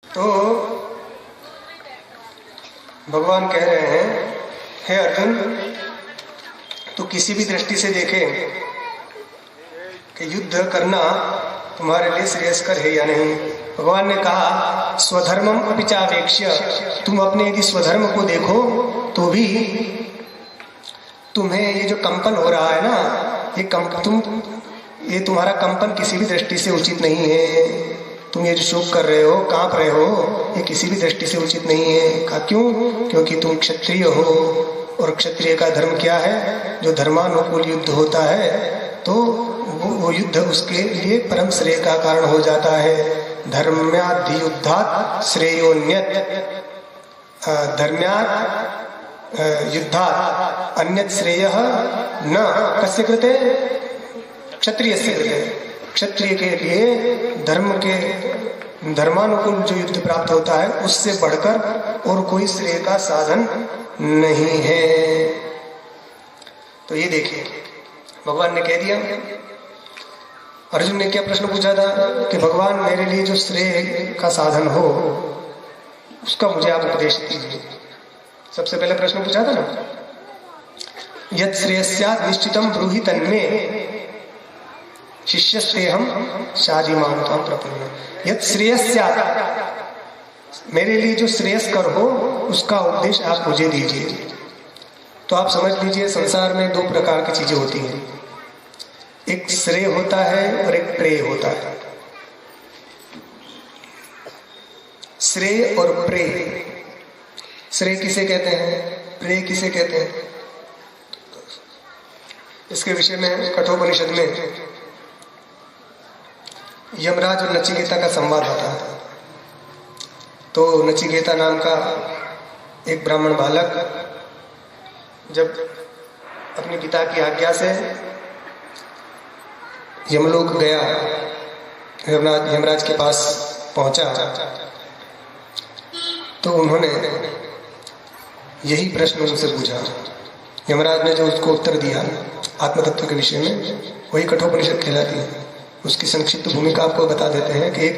तो भगवान कह रहे हैं, हे अर्जुन, तू किसी भी दृष्टि से देखे कि युद्ध करना तुम्हारे लिए श्रेयस्कर है या नहीं। भगवान ने कहा, स्वधर्मम अपिचावेक्ष्य, तुम अपने यदि स्वधर्म को देखो तो भी तुम्हें ये जो कंपन हो रहा है ना, ये तुम्हारा कंपन किसी भी दृष्टि से उचित नहीं है। तुम ये जो शोक कर रहे हो, कांप रहे हो, ये किसी भी दृष्टि से उचित नहीं है। कहा क्यों? क्योंकि तुम क्षत्रिय हो, और क्षत्रिय का धर्म क्या है? जो धर्मानुकूल युद्ध होता है तो वो युद्ध उसके लिए परम श्रेय का कारण हो जाता है। धर्म्यादि युद्धात् श्रेयोन्यत, धर्म्यात् युद्धात् अन्यत श्रेयः न कस्य कृते? क्षत्रिय से कृते। क्षत्रिय के लिए धर्मानुकूल जो युद्ध प्राप्त होता है उससे बढ़कर और कोई श्रेय का साधन नहीं है। तो ये देखिए, भगवान ने कह दिया। अर्जुन ने क्या प्रश्न पूछा था कि भगवान मेरे लिए जो श्रेय का साधन हो उसका मुझे आप उपदेश दीजिए। सबसे पहले प्रश्न पूछा था ना, यत् श्रेयस्यात् निश्चितम ब्रूहि तन्मे शिष्यस्तेहम शाजिमानतां प्रपन्नः। यत् श्रेयस्यात्, मेरे लिए जो श्रेयस्कर हो उसका उपदेश आप मुझे दीजिए। तो आप समझ लीजिए, संसार में दो प्रकार की चीजें होती हैं, एक श्रेय होता है और एक प्रेय होता है। श्रेय और प्रेय, श्रेय किसे कहते हैं, प्रेय किसे कहते हैं? इसके विषय में कठोपनिषद में यमराज और नचिकेता का संवाद होता है। तो नचिकेता नाम का एक ब्राह्मण बालक जब अपने पिता की आज्ञा से यमलोक गया, यमराज के पास पहुंचा, तो उन्होंने यही प्रश्न उनसे पूछा। यमराज ने जो उसको उत्तर दिया आत्मतत्व के विषय में, वही कठोपनिषद कहलाती है। उसकी संक्षिप्त भूमिका आपको बता देते हैं कि एक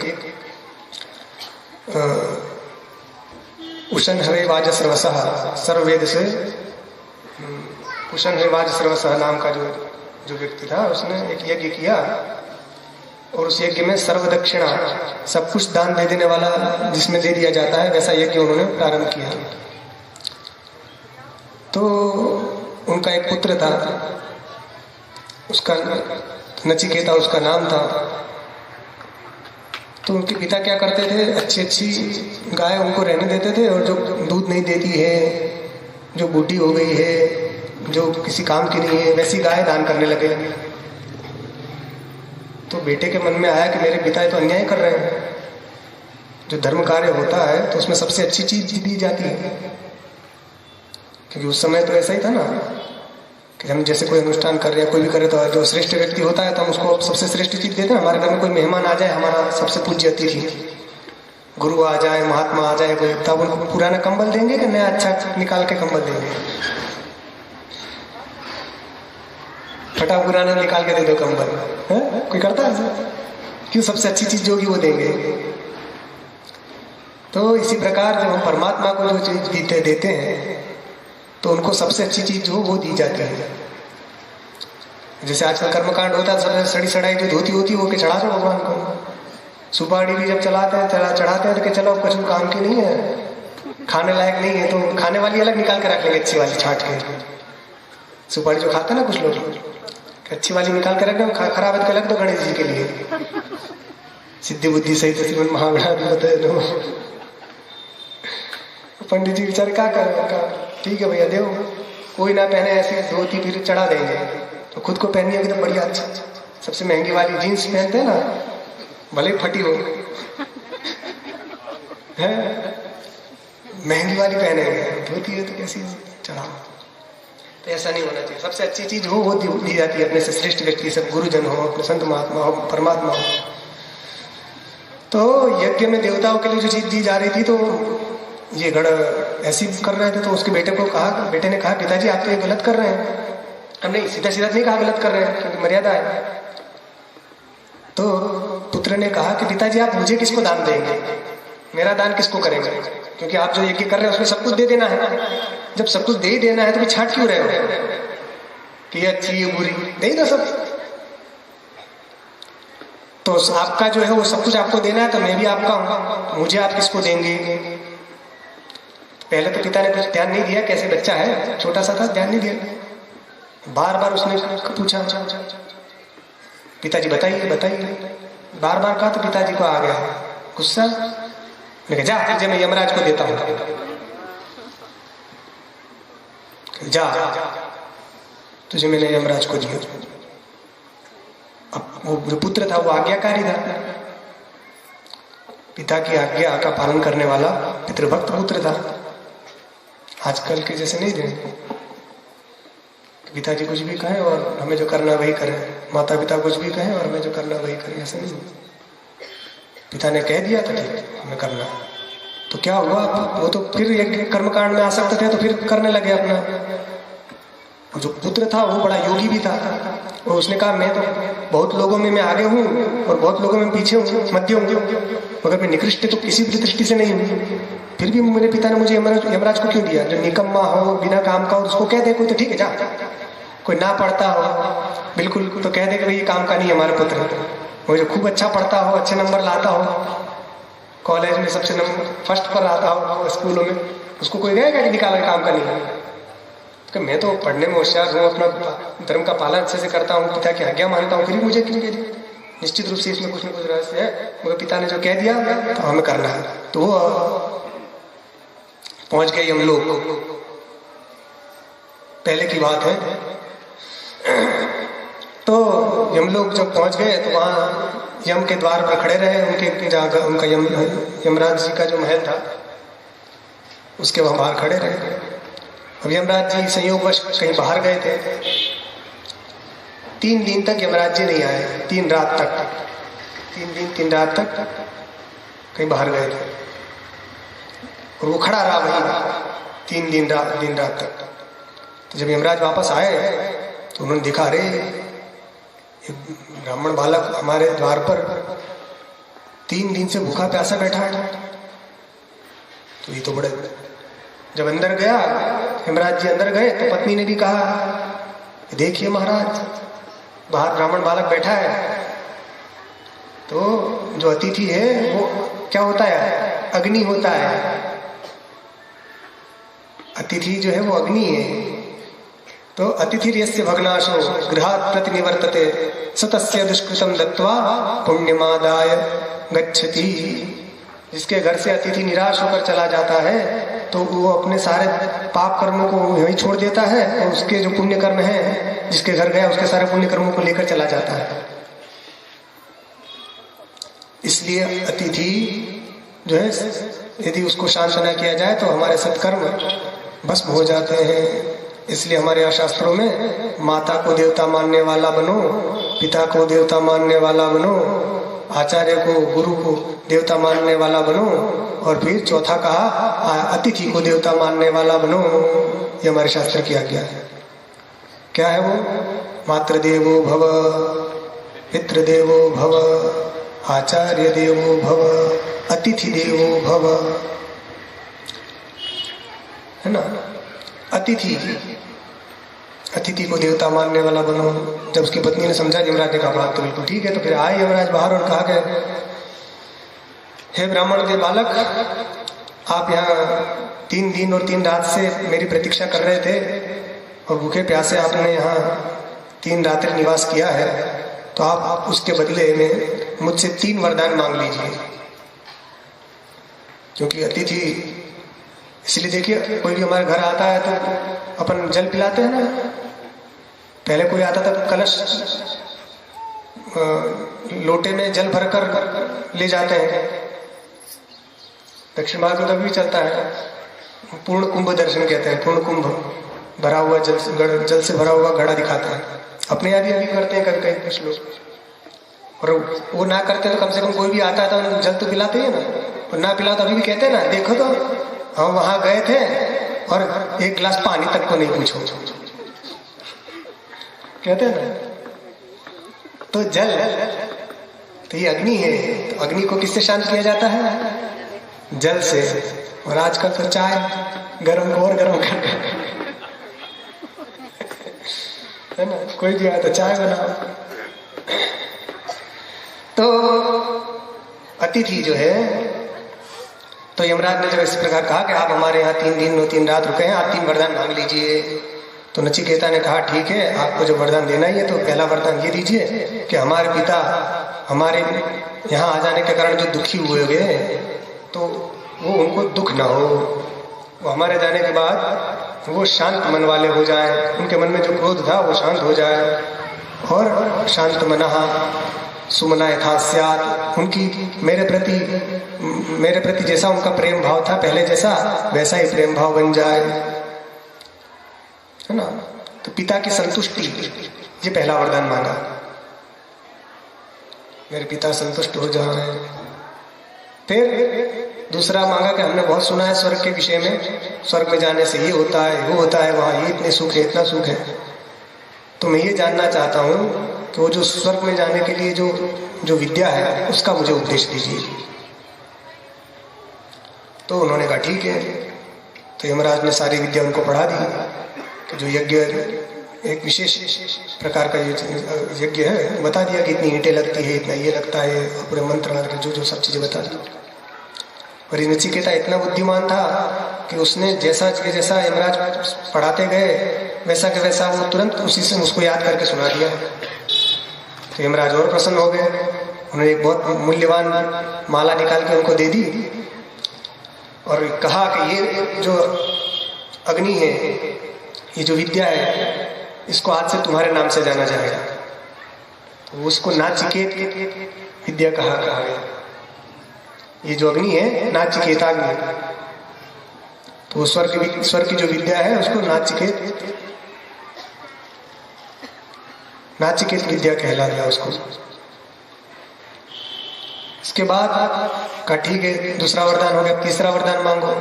उशन हवे वाज सर्वसः, सर्ववेद से उशन हवे वाज सर्वसः नाम का जो व्यक्ति था, उसने एक यज्ञ किया और उस यज्ञ में सर्व दक्षिणा, सब कुछ दान दे देने वाला जिसमें दे दिया जाता है, वैसा यज्ञ उन्होंने प्रारंभ किया। तो उनका एक पुत्र था, उसका नचिकेता उसका नाम था। तो उनके पिता क्या करते थे, अच्छी अच्छी गाय उनको रहने देते थे, और जो दूध नहीं देती है, जो बूढ़ी हो गई है, जो किसी काम की नहीं है, वैसी गाय दान करने लगे। तो बेटे के मन में आया कि मेरे पिता तो अन्याय कर रहे हैं। जो धर्म कार्य होता है तो उसमें सबसे अच्छी चीज दी जाती है, क्योंकि उस समय तो ऐसा ही था ना कि हम जैसे कोई अनुष्ठान कर रहे हैं, कोई भी करे, तो जो श्रेष्ठ व्यक्ति होता है तो हम उसको सबसे श्रेष्ठ चीज देते हैं। हमारे घर में कोई मेहमान आ जाए, हमारा सबसे पूज्य अतिथि, गुरु आ जाए, महात्मा आ जाए कोई, तब उनको पुराना कंबल देंगे कि नया अच्छा निकाल के कंबल देंगे? फटा पुराना निकाल के दे दो कंबल, है? कोई करता है ऐसा? क्यों? सबसे अच्छी चीज जो होगी वो देंगे। तो इसी प्रकार जब हम परमात्मा को जो चीज देते हैं तो उनको सबसे अच्छी चीज जो वो दी जाती है। जैसे आजकल कर्मकांड होता है, सबसे सड़ी सड़ाई जो धोती होती है वो के चढ़ा दो भगवान को। सुपारी भी जब चढ़ाते हैं तो चलो कुछ काम की नहीं है, खाने लायक नहीं है, तो खाने वाली अलग निकाल के रख लेंगे, अच्छी वाली छाट के। सुपारी जो खाते हैं ना कुछ लोग, अच्छी वाली निकाल के रख दो, खराब है तो अलग दो गणेश जी के लिए। सिद्धि बुद्धि सहित श्रीमन महागणा पंडित जी बेचारे क्या कर, ठीक है भैया दो, कोई ना पहने ऐसी धोती, फिर चढ़ा देंगे। तो खुद को पहनी होगी तो बढ़िया, अच्छा सबसे महंगी वाली जीन्स पहनते हैं ना, भले फटी हो है, महंगी वाली पहनेंगे, धोती है तो कैसी चढ़ाओ। तो ऐसा नहीं होना चाहिए। सबसे अच्छी चीज हो वो दी जाती है अपने से श्रेष्ठ व्यक्ति, सब गुरुजन हो, अपने संत महात्मा हो, परमात्मा हो। तो यज्ञ में देवताओं के लिए जो चीज दी जा रही थी, तो ये गढ़ ऐसी कर रहे थे। तो उसके बेटे को कहा, बेटे ने कहा, पिताजी आप तो ये गलत कर रहे हैं। हम नहीं, सीधा सीधा नहीं कहा गलत कर रहे हैं, क्योंकि मर्यादा है। तो पुत्र ने कहा कि पिताजी आप मुझे किसको दान देंगे? मेरा दान किसको करेंगे? क्योंकि आप जो यज्ञ कर रहे हैं उसमें सब कुछ दे देना है। जब सब कुछ दे ही देना है तो फिर छाट क्यों रहे हो कि ये अच्छी ये बुरी? दे ही दो सब। तो आपका जो है वो सब कुछ आपको देना है, तो मैं भी आपका हूं, मुझे आप किसको देंगे? पहले तो पिता ने कुछ ध्यान नहीं दिया, कैसे बच्चा है छोटा सा था, ध्यान नहीं दिया। बार बार उसने पूछा, पिताजी बताइए बताइए, बार बार कहा तो पिताजी को आ गया गुस्सा। मैं जा, तुझे मैं यमराज को देता हूं, जा तुझे मैंने यमराज को दिया। अब वो जो पुत्र था वो आज्ञाकारी था, पिता की आज्ञा का पालन करने वाला पितृभक्त पुत्र था। आजकल के जैसे नहीं थे, पिताजी कुछ भी कहें और हमें जो करना वही करें, माता पिता कुछ भी कहें और हमें जो करना वही करें, ऐसा नहीं। पिता ने कह दिया तो ठीक, हमें करना। तो क्या हुआ, वो तो फिर एक कर्मकांड में आ सकते थे तो फिर करने लगे अपना। जो पुत्र था वो बड़ा योगी भी था, और उसने कहा मैं तो बहुत लोगों में मैं आगे हूँ और बहुत लोगों में पीछे हूँ, मध्य हूँ, मगर मैं निकृष्ट तो किसी भी दृष्टि से नहीं हूँ। फिर भी मेरे पिता ने मुझे यमराज को क्यों दिया? जो निकम्मा हो, बिना काम का हो, उसको कह दे कोई तो ठीक है, जा। कोई ना पढ़ता हो बिल्कुल तो कह दे कि भाई ये काम का नहीं हमारा पुत्र। वो जो खूब अच्छा पढ़ता हो, अच्छे नंबर लाता हो, कॉलेज में सबसे फर्स्ट पर आता हो, स्कूलों में, उसको कोई कहेगा कि निकाला काम का नहीं है? तो मैं तो पढ़ने में होशियार हूँ, अपना धर्म का पालन अच्छे से करता हूँ, पिता की आज्ञा मानता हूँ, फिर भी मुझे क्यों कह दिया? निश्चित रूप से इसमें कुछ न कुछ रहस्य है, मगर पिता ने जो कह दिया तो हमें करना है। तो वो पहुंच गए यमलोक। पहले की बात है। तो यमलोक जब पहुंच गए तो वहां यम के द्वार पर खड़े रहे, उनका यमराज जी का जो महल था उसके वहां बाहर खड़े रहे। अब यमराज जी संयोगवश कहीं बाहर गए थे। 3 दिन तक यमराज जी नहीं आए, 3 रात तक, 3 दिन 3 रात तक कहीं बाहर गए थे, और वो खड़ा रहा वहीं 3 दिन रात तक। तो जब यमराज वापस आए तो उन्होंने देखा, अरे एक ब्राह्मण बालक हमारे द्वार पर 3 दिन से भूखा प्यासा बैठा है, तो ये तो बड़े। जब अंदर गया यमराज जी, अंदर गए तो पत्नी ने भी कहा, देखिए महाराज बाहर ब्राह्मण बालक बैठा है। तो जो अतिथि है वो क्या होता है? अग्नि होता है। अतिथि जो है वो अग्नि है। तो अतिथि यस्य भग्नाशो गृहात् प्रतिनिवर्तते सतस्य दुष्कृतम दत्वा पुण्यमादाय गच्छति। जिसके घर से अतिथि निराश होकर चला जाता है तो वो अपने सारे पाप कर्मों को वहीं छोड़ देता है, और उसके जो पुण्य कर्म है, जिसके घर गया उसके सारे पुण्य कर्मों को लेकर चला जाता है। इसलिए अतिथि जो है, यदि उसको शांत न किया जाए तो हमारे सत्कर्म भस्म हो जाते हैं। इसलिए हमारे यहाँ शास्त्रों में माता को देवता मानने वाला बनो, पिता को देवता मानने वाला बनो, आचार्य को, गुरु को देवता मानने वाला बनो, और फिर चौथा कहा अतिथि को देवता मानने वाला बनो। ये हमारे शास्त्र की आज्ञा है। क्या है वो? मातृदेवो भव, पितृदेवो भव, आचार्य देवो भव, अतिथि देवो भव, है ना? अतिथि को देवता मानने वाला बनो। जब उसकी पत्नी ने समझा, यमराज ने कहा बात तो बिल्कुल ठीक है। तो फिर आए यमराज बाहर और कहा कि हे ब्राह्मण के बालक, आप यहाँ 3 दिन और 3 रात से मेरी प्रतीक्षा कर रहे थे और भूखे प्यासे आपने यहाँ 3 रात्रि निवास किया है, तो आप उसके बदले में मुझसे 3 वरदान मांग लीजिए। क्योंकि अतिथि, इसलिए देखिए कोई भी हमारे घर आता है तो अपन जल पिलाते हैं ना। पहले कोई आता था कलश लोटे में जल भरकर ले जाते हैं। दक्षिण भारत में तो भी चलता है, पूर्ण कुंभ दर्शन कहते हैं। पूर्ण कुंभ भरा हुआ जल से भरा हुआ घड़ा दिखाता है। अपने यहाँ भी अभी करते हैं कभी कहीं कुछ लोग, और वो ना करते तो कम से कम कोई भी आता है तो जल तो पिलाते हैं ना। और ना पिला तो अभी भी कहते हैं ना, देखो तो हम वहां गए थे और 1 गिलास पानी तक को नहीं पूछो, कहते हैं ना। तो जल, तो ये अग्नि है। तो अग्नि को किससे शांत किया जाता है? जल से, और आजकल तो चाय गरम को और गरम कर है ना, कोई भी आया तो चाय बनाओ। तो अतिथि जो है, तो यमराज ने जब इस प्रकार कहा कि आप हमारे यहाँ 3 दिन 3 रात रुके हैं, आप 3 वरदान मांग लीजिए। तो नचिकेता ने कहा ठीक है, आपको जब वरदान देना ही है तो पहला वरदान ये दीजिए कि हमारे पिता हमारे यहाँ आ जाने के कारण जो दुखी हुए गए तो वो उनको दुख ना हो, वो हमारे जाने के बाद वो शांत मन वाले हो जाए, उनके मन में जो क्रोध था वो शांत हो जाए, और शांत मनः सुमना यथा स्यात्, उनकी मेरे प्रति जैसा उनका प्रेम भाव था पहले जैसा, वैसा ही प्रेम भाव बन जाए, है ना। तो पिता की संतुष्टि, ये पहला वरदान मांगा, मेरे पिता संतुष्ट हो जाए। फिर दूसरा मांगा कि हमने बहुत सुना है स्वर्ग के विषय में, स्वर्ग में जाने से ये होता है वो होता है, वहां ये इतने सुख है इतना सुख है, तो मैं ये जानना चाहता हूँ कि वो जो स्वर्ग में जाने के लिए जो विद्या है उसका मुझे उपदेश दीजिए। तो उन्होंने कहा ठीक है। तो यमराज ने सारी विद्या उनको पढ़ा दी कि जो यज्ञ, एक विशेष प्रकार का यज्ञ है, बता दिया कि इतनी ईंटें लगती है, इतना ये लगता है, पूरे मंत्र जो सब चीजें बता दी। और नचिकेता इतना बुद्धिमान था कि उसने जैसा यमराज पढ़ाते गए वैसा के वैसा वो तुरंत उसी से उसको याद करके सुना दिया। तो यमराज और प्रसन्न हो गए, उन्होंने एक बहुत मूल्यवान माला निकाल के उनको दे दी और कहा कि ये जो अग्नि है, ये जो विद्या है, इसको आज से तुम्हारे नाम से जाना जाएगा। तो उसको नाचिकेत विद्या कहा गया। ये जो अग्नि है नाचिकेताग्नि, तो स्वर्ग की जो विद्या है उसको नाचिकेत विद्या कहला गया उसको। इसके बाद कहा ठीक है, दूसरा वरदान हो गया, तीसरा वरदान मांगो।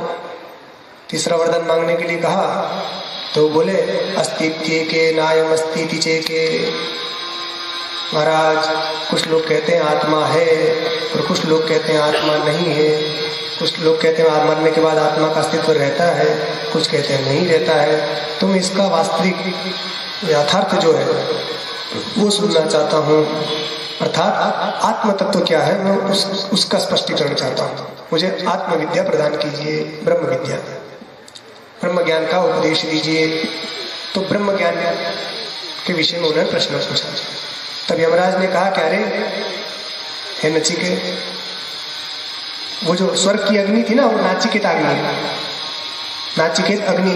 तीसरा वरदान मांगने के लिए कहा तो बोले अस्तित्व के नायम अस्तिति के, महाराज कुछ लोग कहते हैं आत्मा है और कुछ लोग कहते हैं आत्मा नहीं है, कुछ लोग कहते हैं मरने के बाद आत्मा का अस्तित्व रहता है, कुछ कहते हैं नहीं रहता है, तो मैं इसका वास्तविक यथार्थ जो है वो सुनना चाहता हूँ। अर्थात आत्म तत्व क्या है, मैं उसका स्पष्टीकरण चाहता हूँ। मुझे आत्म विद्या प्रदान कीजिए, ब्रह्म विद्या, ब्रह्म ज्ञान का उपदेश दीजिए। तो ब्रह्म ज्ञान के विषय में उन्होंने प्रश्न पूछा। तब यमराज ने कहा कि अरे हे नचिकेत, वो जो स्वर्ग की अग्नि थी ना, वो नाचिकेत अग्नि, नाचिकेत अग्नि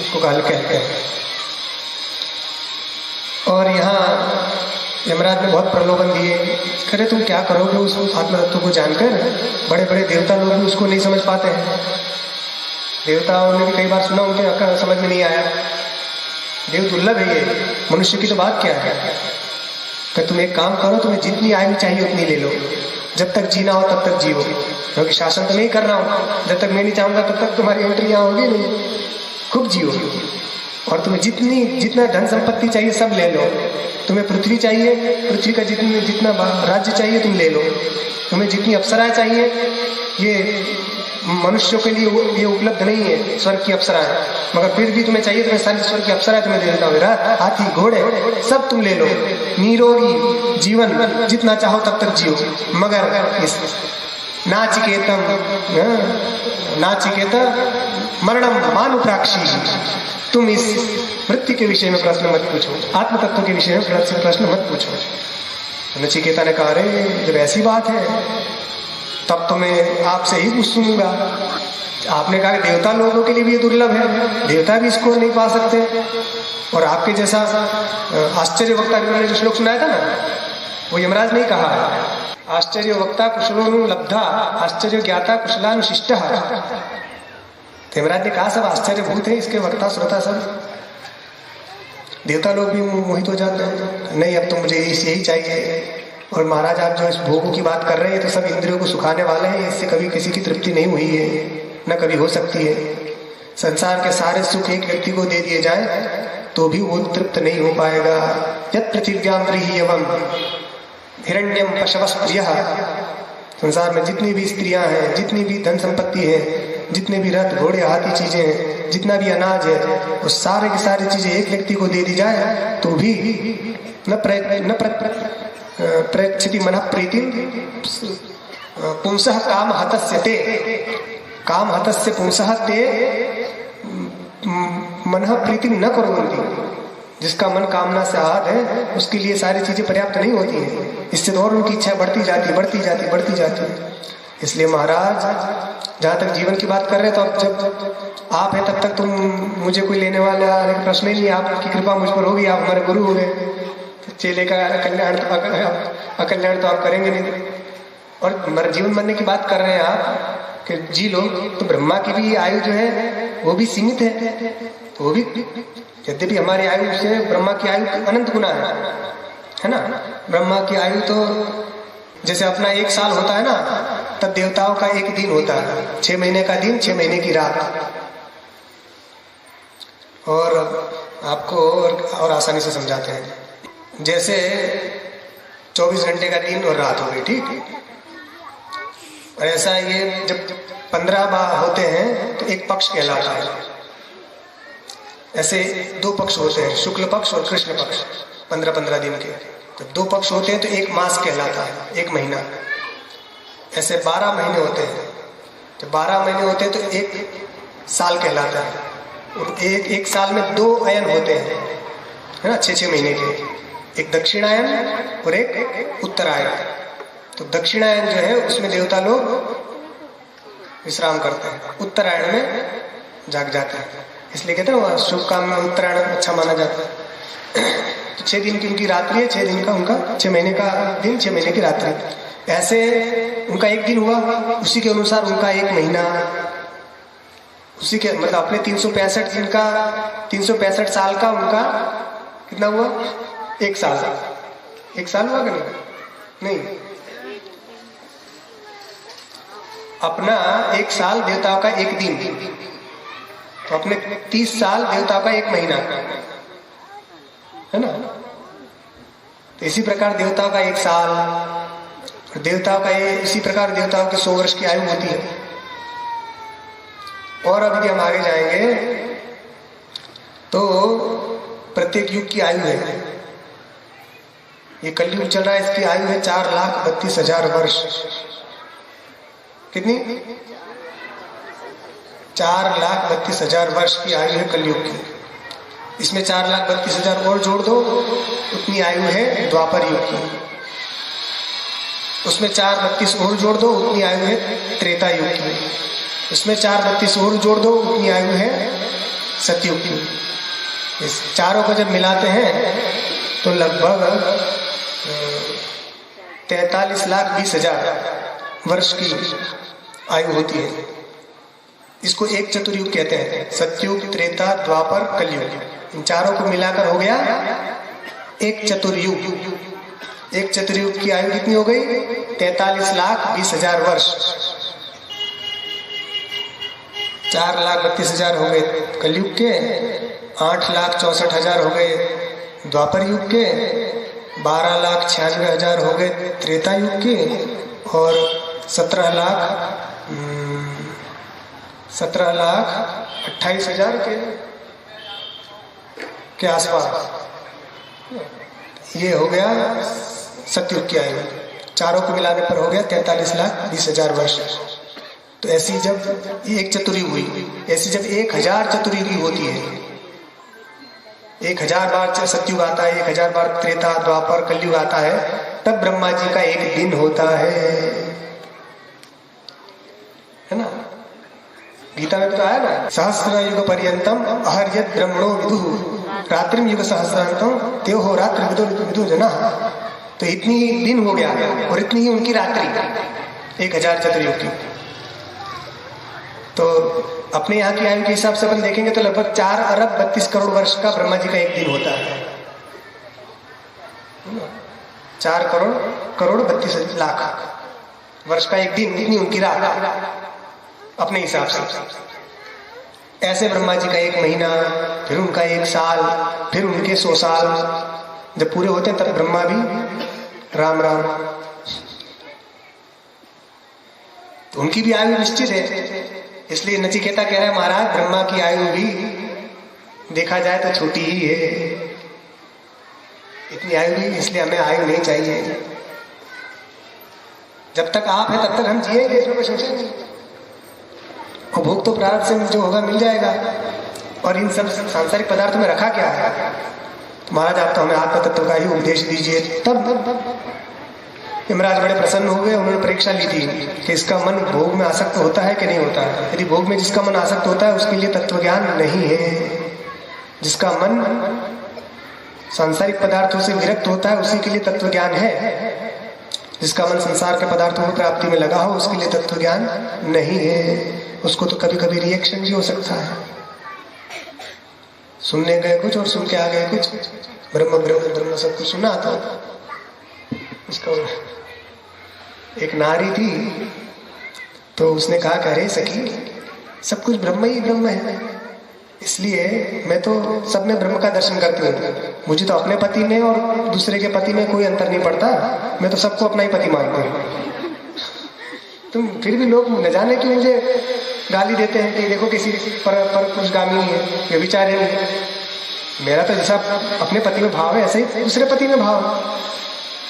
उसको कहते हैं। और यहाँ यमराज ने बहुत प्रलोभन दिए, करे तुम क्या करोगे उस आत्म तत्व को जानकर। बड़े बड़े देवता लोग भी उसको नहीं समझ पाते हैं, देवताओं ने भी कई बार सुना, उनके अक्ल समझ में नहीं आया। देव दुर्लभ है ये, मनुष्य की तो बात क्या है। कि तुम एक काम करो, तुम्हें जितनी आयु चाहिए उतनी ले लो, जब तक जीना हो तब तक जियो, क्योंकि शासन तो नहीं कर रहा हूँ, जब तक मैं नहीं चाहूंगा तब तक तुम्हारी एंट्री यहाँ होगी नहीं, खूब जियो। और तुम्हें जितना धन संपत्ति चाहिए सब ले लो, तुम्हें पृथ्वी चाहिए, पृथ्वी का जितना राज्य चाहिए तुम ले लो, तुम्हें जितनी अप्सराएं चाहिए, ये मनुष्यों के लिए ये उपलब्ध नहीं है स्वर्ग की अप्सराएं, मगर फिर भी तुम्हें चाहिए तो मैं सारी स्वर्ग की अप्सराएं तुम्हें दे देता हूँ। रथ, हाथी, घोड़े सब तुम ले लो, निरोगी जीवन जितना चाहो तब तक जियो, मगर इस नाचिकेत मरणम मानुप्राक्षी, तुम इस मृत्यु के विषय में प्रश्न मत पूछो, आत्म तत्व के विषय में प्रश्न मत पूछो। नचिकेता ने कहा अरे जब ऐसी बात है तब तो मैं आपसे ही कुछ सुनूंगा। आपने कहा कि देवता लोगों के लिए भी ये दुर्लभ है, देवता भी इसको नहीं पा सकते, और आपके जैसा आश्चर्य वक्ता ने जो श्लोक सुनाया था ना, वो यमराज ने कहा है, आश्चर्य वक्ता कुशलोनु लब्धा आश्चर्य ज्ञाता कुशलानुशिष्ट। यमराज ने कहा सब आश्चर्यभूत है, इसके वक्ता श्रोता सब देवता लोग भी मोहित हो जाते हैं। नहीं, अब तो मुझे यही चाहिए। और महाराज आप जो इस भोगों की बात कर रहे हैं तो सब इंद्रियों को सुखाने वाले हैं, इससे कभी किसी की तृप्ति नहीं हुई है, न कभी हो सकती है। संसार के सारे सुख एक व्यक्ति को दे दिए जाए तो भी वो तृप्त नहीं हो पाएगा। यत् पृथिव्यां प्रियवम हिरण्यम पशवः प्रियः संसार में जितनी भी स्त्रियां हैं, जितनी भी धन संपत्ति है, जितने भी रथ घोड़े हाथी चीजें हैं, जितना भी अनाज है, वो सारे की सारी चीजें एक व्यक्ति को दे दी जाए तो भी न प्रयच्छति मन प्रीति पुंसः काम हतस्य ते, काम हतस्य पुंसः ते मन प्रीति न करोति। जिसका मन कामना से आहत है उसके लिए सारी चीजें पर्याप्त नहीं होती हैं, इससे और उनकी इच्छा बढ़ती जाती है। इसलिए महाराज जहाँ तक जीवन की बात कर रहे हैं, तो अब जब आप हैं तब तक तुम मुझे कोई लेने वाला प्रश्न ही नहीं, आपकी कृपा मुझ पर होगी, आप हमारे गुरु हो गए, तो चेले का अकल्याण तो आप करेंगे नहीं। और जीवन मरने की बात कर रहे हैं आप कि जी लोग, तो ब्रह्मा की भी आयु जो है वो भी सीमित है, तो वो भी यद्यपि हमारी आयु से ब्रह्मा की आयु अनंत गुना है ना। ब्रह्मा की आयु तो जैसे अपना 1 साल होता है ना, तब देवताओं का 1 दिन होता है, 6 महीने का दिन, 6 महीने की रात। और आपको और आसानी से समझाते हैं, जैसे 24 घंटे का दिन और रात हो गई, ठीक। और ऐसा ये जब 15 बार होते हैं तो एक पक्ष कहलाता है। ऐसे 2 पक्ष होते हैं, शुक्ल पक्ष और कृष्ण पक्ष, 15-15 दिन के। तो 2 पक्ष होते हैं तो 1 मास कहलाता है, 1 महीना। ऐसे 12 महीने होते हैं, जब 12 महीने होते हैं तो 1 साल कहलाता है। और एक साल में 2 अयन होते हैं, है ना, 6-6 महीने के, एक दक्षिणायन और एक उत्तरायण। तो दक्षिणायन जो है उसमें देवता लोग विश्राम करते हैं, उत्तरायण में जाग जाते हैं, इसलिए कहते हैं शुभ काम में उत्तरायण अच्छा माना जाता है। तो 6 दिन की उनकी रात्रि है, 6 दिन का उनका, 6 महीने का दिन, 6 महीने की रात्रि। ऐसे उनका 1 दिन हुआ, उसी के अनुसार उनका 1 महीना, उसी के मतलब अपने 365 दिन का, 365 साल का उनका कितना हुआ, 1 साल। 1 साल हुआ कि नहीं? अपना 1 साल देवताओं का 1 दिन, तो अपने 30 साल देवताओं का 1 महीना, है ना। तो इसी प्रकार देवताओं का 1 साल, देवताओं का इसी प्रकार देवताओं की 100 वर्ष की आयु होती है। और अभी हम आगे जाएंगे तो प्रत्येक युग की आयु है। ये कलयुग चल रहा है, इसकी आयु है 4,32,000 वर्ष। कितनी? 4,32,000 वर्ष की आयु है कलयुग की। इसमें 4,32,000 और जोड़ दो, उतनी आयु है द्वापर युग की। उसमें 4,32 और जोड़ दो, उतनी आयु है त्रेता युग की। उसमें 4,32 और जोड़ दो, उतनी आयु है सतयुग की। इस चारों को जब मिलाते हैं तो लगभग 43,20,000 वर्ष की आयु होती है। इसको एक चतुर्युग कहते हैं, सतयुग, त्रेता, द्वापर, कलयुग। इन चारों को मिलाकर हो गया एक चतुर्युग। एक चतुर्युग की आयु कितनी हो गई? 43,20,000 वर्ष। 4,32,000 हो गए कलयुग के, 8,64,000 हो गए द्वापर युग के, 12,96,000 हो गए त्रेता युग के, और 17,28,000 के आसपास ये हो गया सतयुग की आयु। चारों को मिलाने पर हो गया 43,20,000 वर्ष। तो ऐसी जब एक चतुर्युग हुई, ऐसी जब 1,000 चतुर्युगी होती है, 1,000 बार सतयुग आता है, 1,000 बार त्रेता, द्वापर, कलयुग आता है, तब ब्रह्मा जी का 1 दिन होता है ना। गीता में तो आया ना, सहस्र युग पर्यंतम अहर्यत ब्रह्मणो विदुः रात्रिम युग सहस्रांतम त्यो हो रात्रि विदु जना। तो इतनी दिन हो गया और इतनी ही उनकी रात्रि 1,000 चतुर्युग की। तो अपने यहाँ की आयु के हिसाब से अपन देखेंगे तो लगभग 4,32,00,000,000 वर्ष का ब्रह्मा जी का 1 दिन होता है। 4,32,00,000,000 वर्ष का 1 दिन, इतनी उनकी रात अपने हिसाब से। ऐसे ब्रह्मा जी का 1 महीना, फिर उनका 1 साल, फिर उनके 100 साल जब पूरे होते हैं तब ब्रह्मा भी राम राम। तो उनकी भी आयु निश्चित है। इसलिए नचिकेता कह रहा है महाराज ब्रह्मा की आयु भी देखा जाए तो छोटी ही है, इतनी आयु भी, इसलिए हमें आयु नहीं चाहिए। जब तक आप है तब तक हम जिएंगे, इसमें कोई सोचेंगे। और भोग तो प्रारब्ध से जो होगा मिल जाएगा। और इन सब सांसारिक पदार्थों में रखा क्या है? तो महाराज आप तो हमें आत्म तत्व का ही उपदेश दीजिए। तब यमराज बड़े प्रसन्न हो गए। उन्होंने परीक्षा ली थी कि इसका मन भोग में आसक्त होता है कि नहीं होता है। यदि भोग में जिसका मन आसक्त होता है उसके लिए तत्व ज्ञान नहीं है। जिसका मन सांसारिक पदार्थों से विरक्त होता है उसी के लिए तत्व ज्ञान है। जिसका मन संसार के पदार्थों की प्राप्ति में लगा हो उसके लिए तत्व ज्ञान नहीं है। उसको तो कभी कभी रिएक्शन भी हो सकता है। सुनने गए कुछ और सुन के आ गए कुछ। ब्रह्म ब्रह्म ब्रह्म सब कुछ सुना था। उसका एक नारी थी तो उसने कहा कि अरे सखी सब कुछ ब्रह्म ही ब्रह्म है, इसलिए मैं तो सब में ब्रह्म का दर्शन करती हूँ। मुझे तो अपने पति में और दूसरे के पति में कोई अंतर नहीं पड़ता। मैं तो सबको अपना ही पति मानती हूँ। तुम फिर भी लोग न जाने क्यों मुझे गाली देते हैं कि देखो किसी पर पुरुषगामी है, व्यभिचारी है। मेरा तो जैसा अपने पति में भाव है ऐसे ही दूसरे पति में भाव।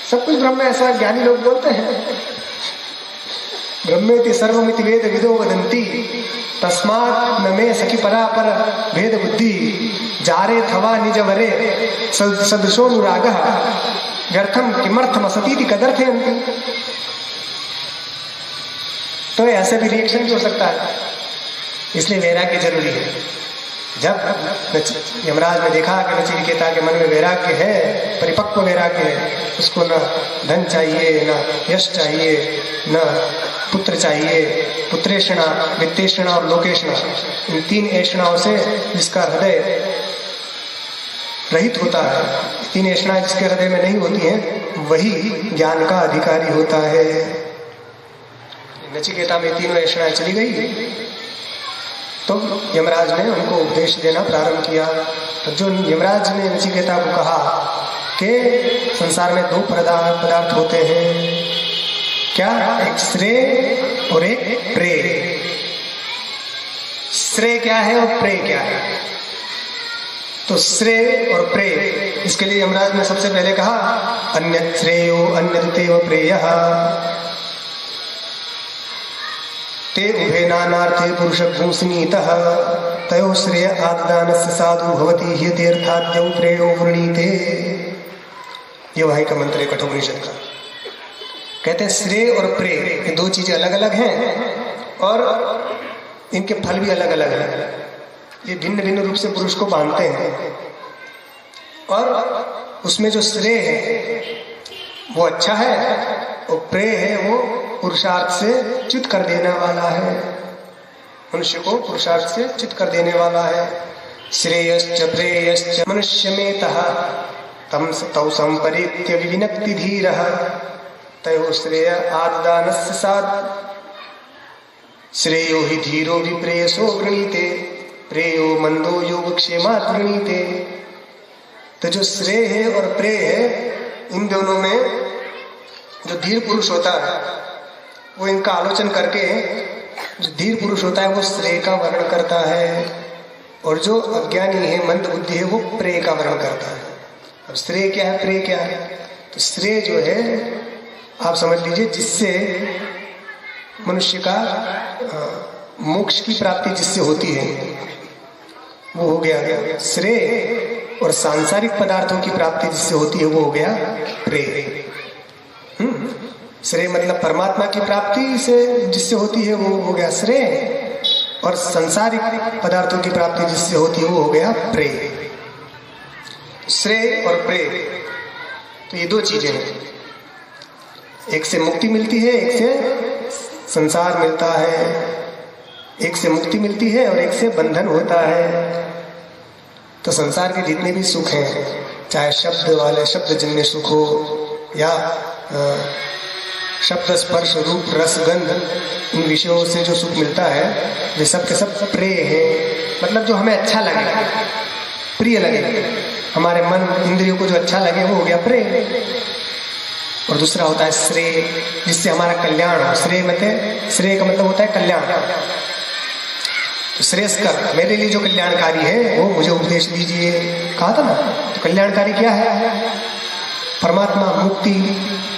सब कुछ ब्रह्म, ऐसा ज्ञानी लोग बोलते हैं। ब्रह्मेति सर्वमिति वेद विदो वदन्ति तस्मात् न मे सखी परापर भेद बुद्धि जारे थवा निज वरे सदृशोनुरागः व्यर्थम किमर्थम असतीति कदर्थयन्ति। तो ऐसे भी रिएक्शन हो सकता है, इसलिए वैराग्य जरूरी है। जब यमराज ने देखा कि नचिकेता के मन में वैराग्य है, परिपक्व वैराग्य है, उसको न धन चाहिए, न यश चाहिए, न पुत्र चाहिए, पुत्रेषणा, वित्तेषणा और लोकेषणा, इन तीन ऐषणाओं से जिसका हृदय रहित होता है, तीन ऐषणाएं जिसके हृदय में नहीं होती हैं, वही ज्ञान का अधिकारी होता है। नचिकेता में तीनों ऐषणाएं चली गई तो यमराज ने उनको उपदेश देना प्रारंभ किया। तो जो यमराज ने नचिकेता को कहा कि संसार में दो पदार्थ होते हैं, क्या? एक श्रेय और एक प्रेय। श्रेय क्या है और प्रेय क्या है? तो श्रेय और प्रेय, इसके लिए यमराज ने सबसे पहले कहा अन्यत् श्रेयो अन्यदेव प्रेयः ते उभे नानार्थे पुरुष भूषणीतः तयो श्रेय आददानस्य साधु भवति ह्यतीर्थाद्यौ प्रेयो वृणीते। ये वही का मंत्र है कठोपनिषद का। कहते हैं श्रेय और प्रेय ये दो चीजें अलग अलग हैं और इनके फल भी अलग अलग हैं। ये भिन्न भिन्न रूप से पुरुष को बांधते हैं और उसमें जो श्रेय है वो अच्छा है और प्रेय है वो पुरुषार्थ से च्युत कर देने वाला है, मनुष्य को पुरुषार्थ से च्युत कर देने वाला है। श्रेयश्च प्रेयश्च मनुष्यमेतः तम तौ संपरीत्य विविनक्ति धीरः तयो श्रेय आददानस्य साधु श्रेयो हि धीरो विप्रेयसो गृणीते प्रेयो मंदो योगक्षेमात् गृणीते। तो जो श्रेय है और प्रेय है, इन दोनों में जो धीर पुरुष होता है वो इनका आलोचन करके, जो धीर पुरुष होता है वो श्रेय का वर्णन करता है और जो अज्ञानी है, मंद बुद्धि है, वो प्रेय का वर्णन करता है। अब श्रेय क्या है, प्रेय क्या है? तो श्रेय जो है आप समझ लीजिए जिससे मनुष्य का मोक्ष की प्राप्ति जिससे होती है वो हो गया श्रेय, और सांसारिक पदार्थों की प्राप्ति जिससे होती है वो हो गया प्रेय। श्रेय मतलब परमात्मा की प्राप्ति से जिससे होती है वो हो गया श्रेय, और संसारिक पदार्थों की प्राप्ति जिससे होती है वो हो गया प्रेय। श्रेय और प्रेय तो ये दो चीजें हैं, एक से मुक्ति मिलती है, एक से संसार मिलता है। एक से मुक्ति मिलती है और एक से बंधन होता है। तो संसार के जितने भी सुख हैं, चाहे शब्द वाले शब्द जिनमें सुख हो या शब्द स्पर्श रूप रस गंध, इन विषयों से जो सुख मिलता है वे सब के सब प्रेय है। मतलब जो हमें अच्छा लगे, प्रिय लगे, हमारे मन इंद्रियों को जो अच्छा लगे वो हो गया प्रेय। और दूसरा होता है श्रेय, जिससे हमारा कल्याण हो। श्रेय मतलब, श्रेय का मतलब होता है कल्याण। तो श्रेयस्कर, मेरे लिए जो कल्याणकारी है वो मुझे उपदेश दीजिए, कहा था ना। तो कल्याणकारी क्या है? परमात्मा, मुक्ति,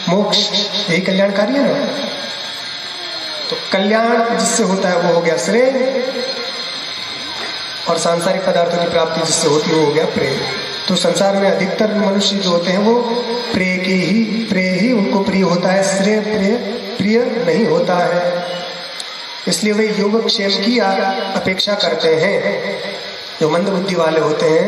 मोक्ष, यही कल्याणकारी है ना। तो कल्याण जिससे होता है वो हो गया श्रेय, और सांसारिक पदार्थों की प्राप्ति जिससे होती है वो हो गया प्रेय। तो संसार में अधिकतर मनुष्य जो होते हैं वो प्रेय ही उनको प्रिय होता है, श्रेय प्रिय नहीं होता है। इसलिए वे योगक्षेम की अपेक्षा करते हैं। जो मंद बुद्धि वाले होते हैं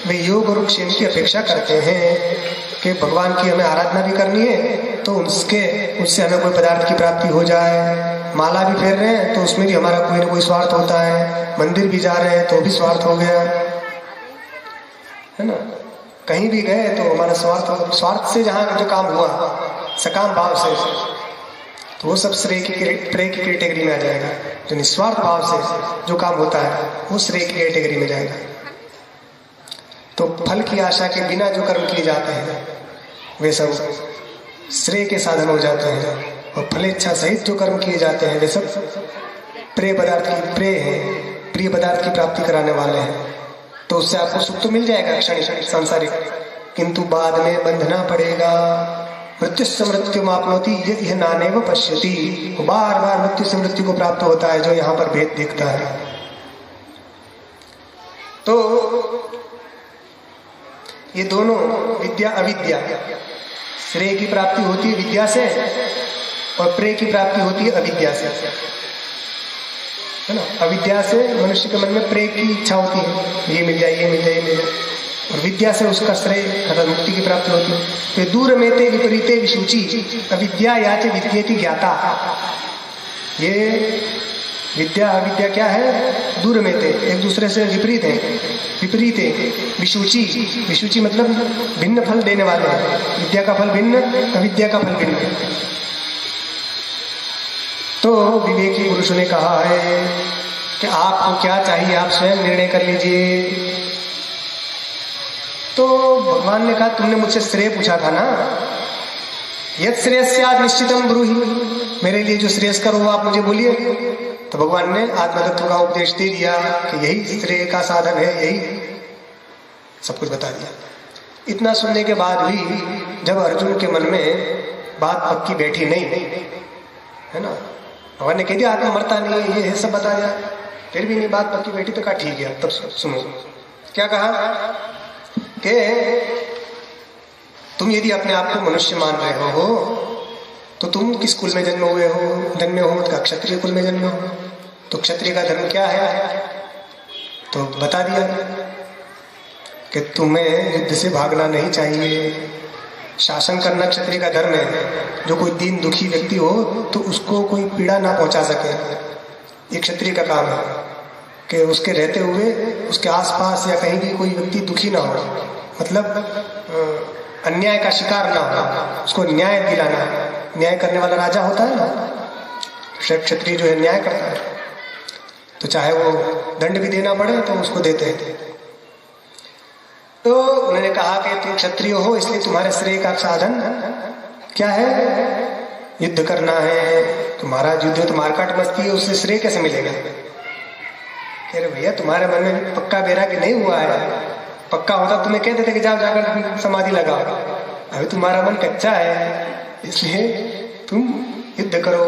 वे योग और क्षेम की अपेक्षा करते हैं कि भगवान की हमें आराधना भी करनी है तो उससे हमें कोई पदार्थ की प्राप्ति हो जाए। माला भी फेर रहे हैं तो उसमें भी हमारा कोई ना कोई स्वार्थ होता है। मंदिर भी जा रहे हैं तो भी स्वार्थ हो गया, है ना। कहीं भी गए तो हमारा स्वार्थ से जहाँ जो काम हुआ सकाम भाव से, तो वो सब प्रेय की कैटेगरी में आ जाएगा। जो निस्वार्थ भाव से जो काम होता है वो श्रेय की कैटेगरी में जाएगा। तो फल की आशा के बिना जो कर्म किए जाते हैं वे सब श्रेय के साधन हो जाते हैं, और फलेच्छा सहित जो कर्म किए जाते हैं वे सब प्रिय पदार्थ की प्राप्ति कराने वाले हैं। तो उससे आपको सुख तो मिल जाएगा क्षणिक सांसारिक, किंतु बाद में बंधना पड़ेगा। मृत्यु से मृत्यु मापनोति यह नानेव पश्यति, बार बार मृत्यु से मृत्यु को प्राप्त होता है जो यहाँ पर भेद देखता है। तो ये दोनों विद्या अविद्या, श्रेय की प्राप्ति होती है विद्या से और प्रेय की प्राप्ति होती है अविद्या से, है ना। अविद्या से मनुष्य के मन में प्रेय की इच्छा होती है, ये मिल जाए, ये मिल जाए, ये मिल जाए, और विद्या से उसका श्रेय अर्थात मुक्ति की प्राप्ति होती है। तो दूर में ते विपरीते विशुचि अविद्या याचे विद्येति ज्ञाता। ये विद्या अविद्या क्या है? दूर में थे, एक दूसरे से विपरीत है। विपरीत है विशुचि मतलब भिन्न फल देने वाले हैं। विद्या का फल भिन्न, अविद्या का फल भिन्न। तो विवेकी पुरुषों ने कहा है कि आपको क्या चाहिए आप स्वयं निर्णय कर लीजिए। तो भगवान ने कहा तुमने मुझसे श्रेय पूछा था ना, यद श्रेयस्याद निश्चितम ब्रूहि, मेरे लिए जो श्रेयस्कर हो आप मुझे बोलिए। तो भगवान ने आत्मतत्व का उपदेश दे दिया कि यही श्रेय का साधन है, यही सब कुछ बता दिया। इतना सुनने के बाद भी जब अर्जुन के मन में बात पक्की बैठी नहीं, है ना, भगवान ने कह दिया आत्मा मरता नहीं है, ये है सब बता दिया, फिर भी नहीं बात पक्की बैठी तो कहा ठीक है तब सुनो। क्या कहा कि तुम यदि अपने आप को मनुष्य मान रहे हो तो तुम किस कुल में जन्मे हो? तो क्षत्रिय कुल में जन्मे हो। तो क्षत्रिय का धर्म क्या है? तो बता दिया कि तुम्हें युद्ध से भागना नहीं चाहिए, शासन करना क्षत्रिय का धर्म है। जो कोई दीन दुखी व्यक्ति हो तो उसको कोई पीड़ा ना पहुंचा सके, ये क्षत्रिय का काम है कि उसके रहते हुए उसके आसपास या कहीं भी कोई व्यक्ति दुखी ना हो, मतलब अन्याय का शिकार ना हो, उसको न्याय दिलाना। न्याय करने वाला राजा होता है ना, क्षत्रिय जो है न्याय करता है, तो चाहे वो दंड भी देना पड़े तो उसको देते हैं। तो उन्होंने कहा कि तुम क्षत्रिय हो इसलिए तुम्हारे श्रेय का साधन क्या है? युद्ध करना है। तुम्हारा युद्ध तो मारकाट मस्ती है, उससे श्रेय कैसे मिलेगा? कह रहे भैया तुम्हारे मन में पक्का बैराग्य नहीं हुआ है। पक्का होता तुम्हें कहते थे कि जाओ जाकर समाधि लगाओ। अभी तुम्हारा मन कच्चा है, इसलिए तुम युद्ध करो।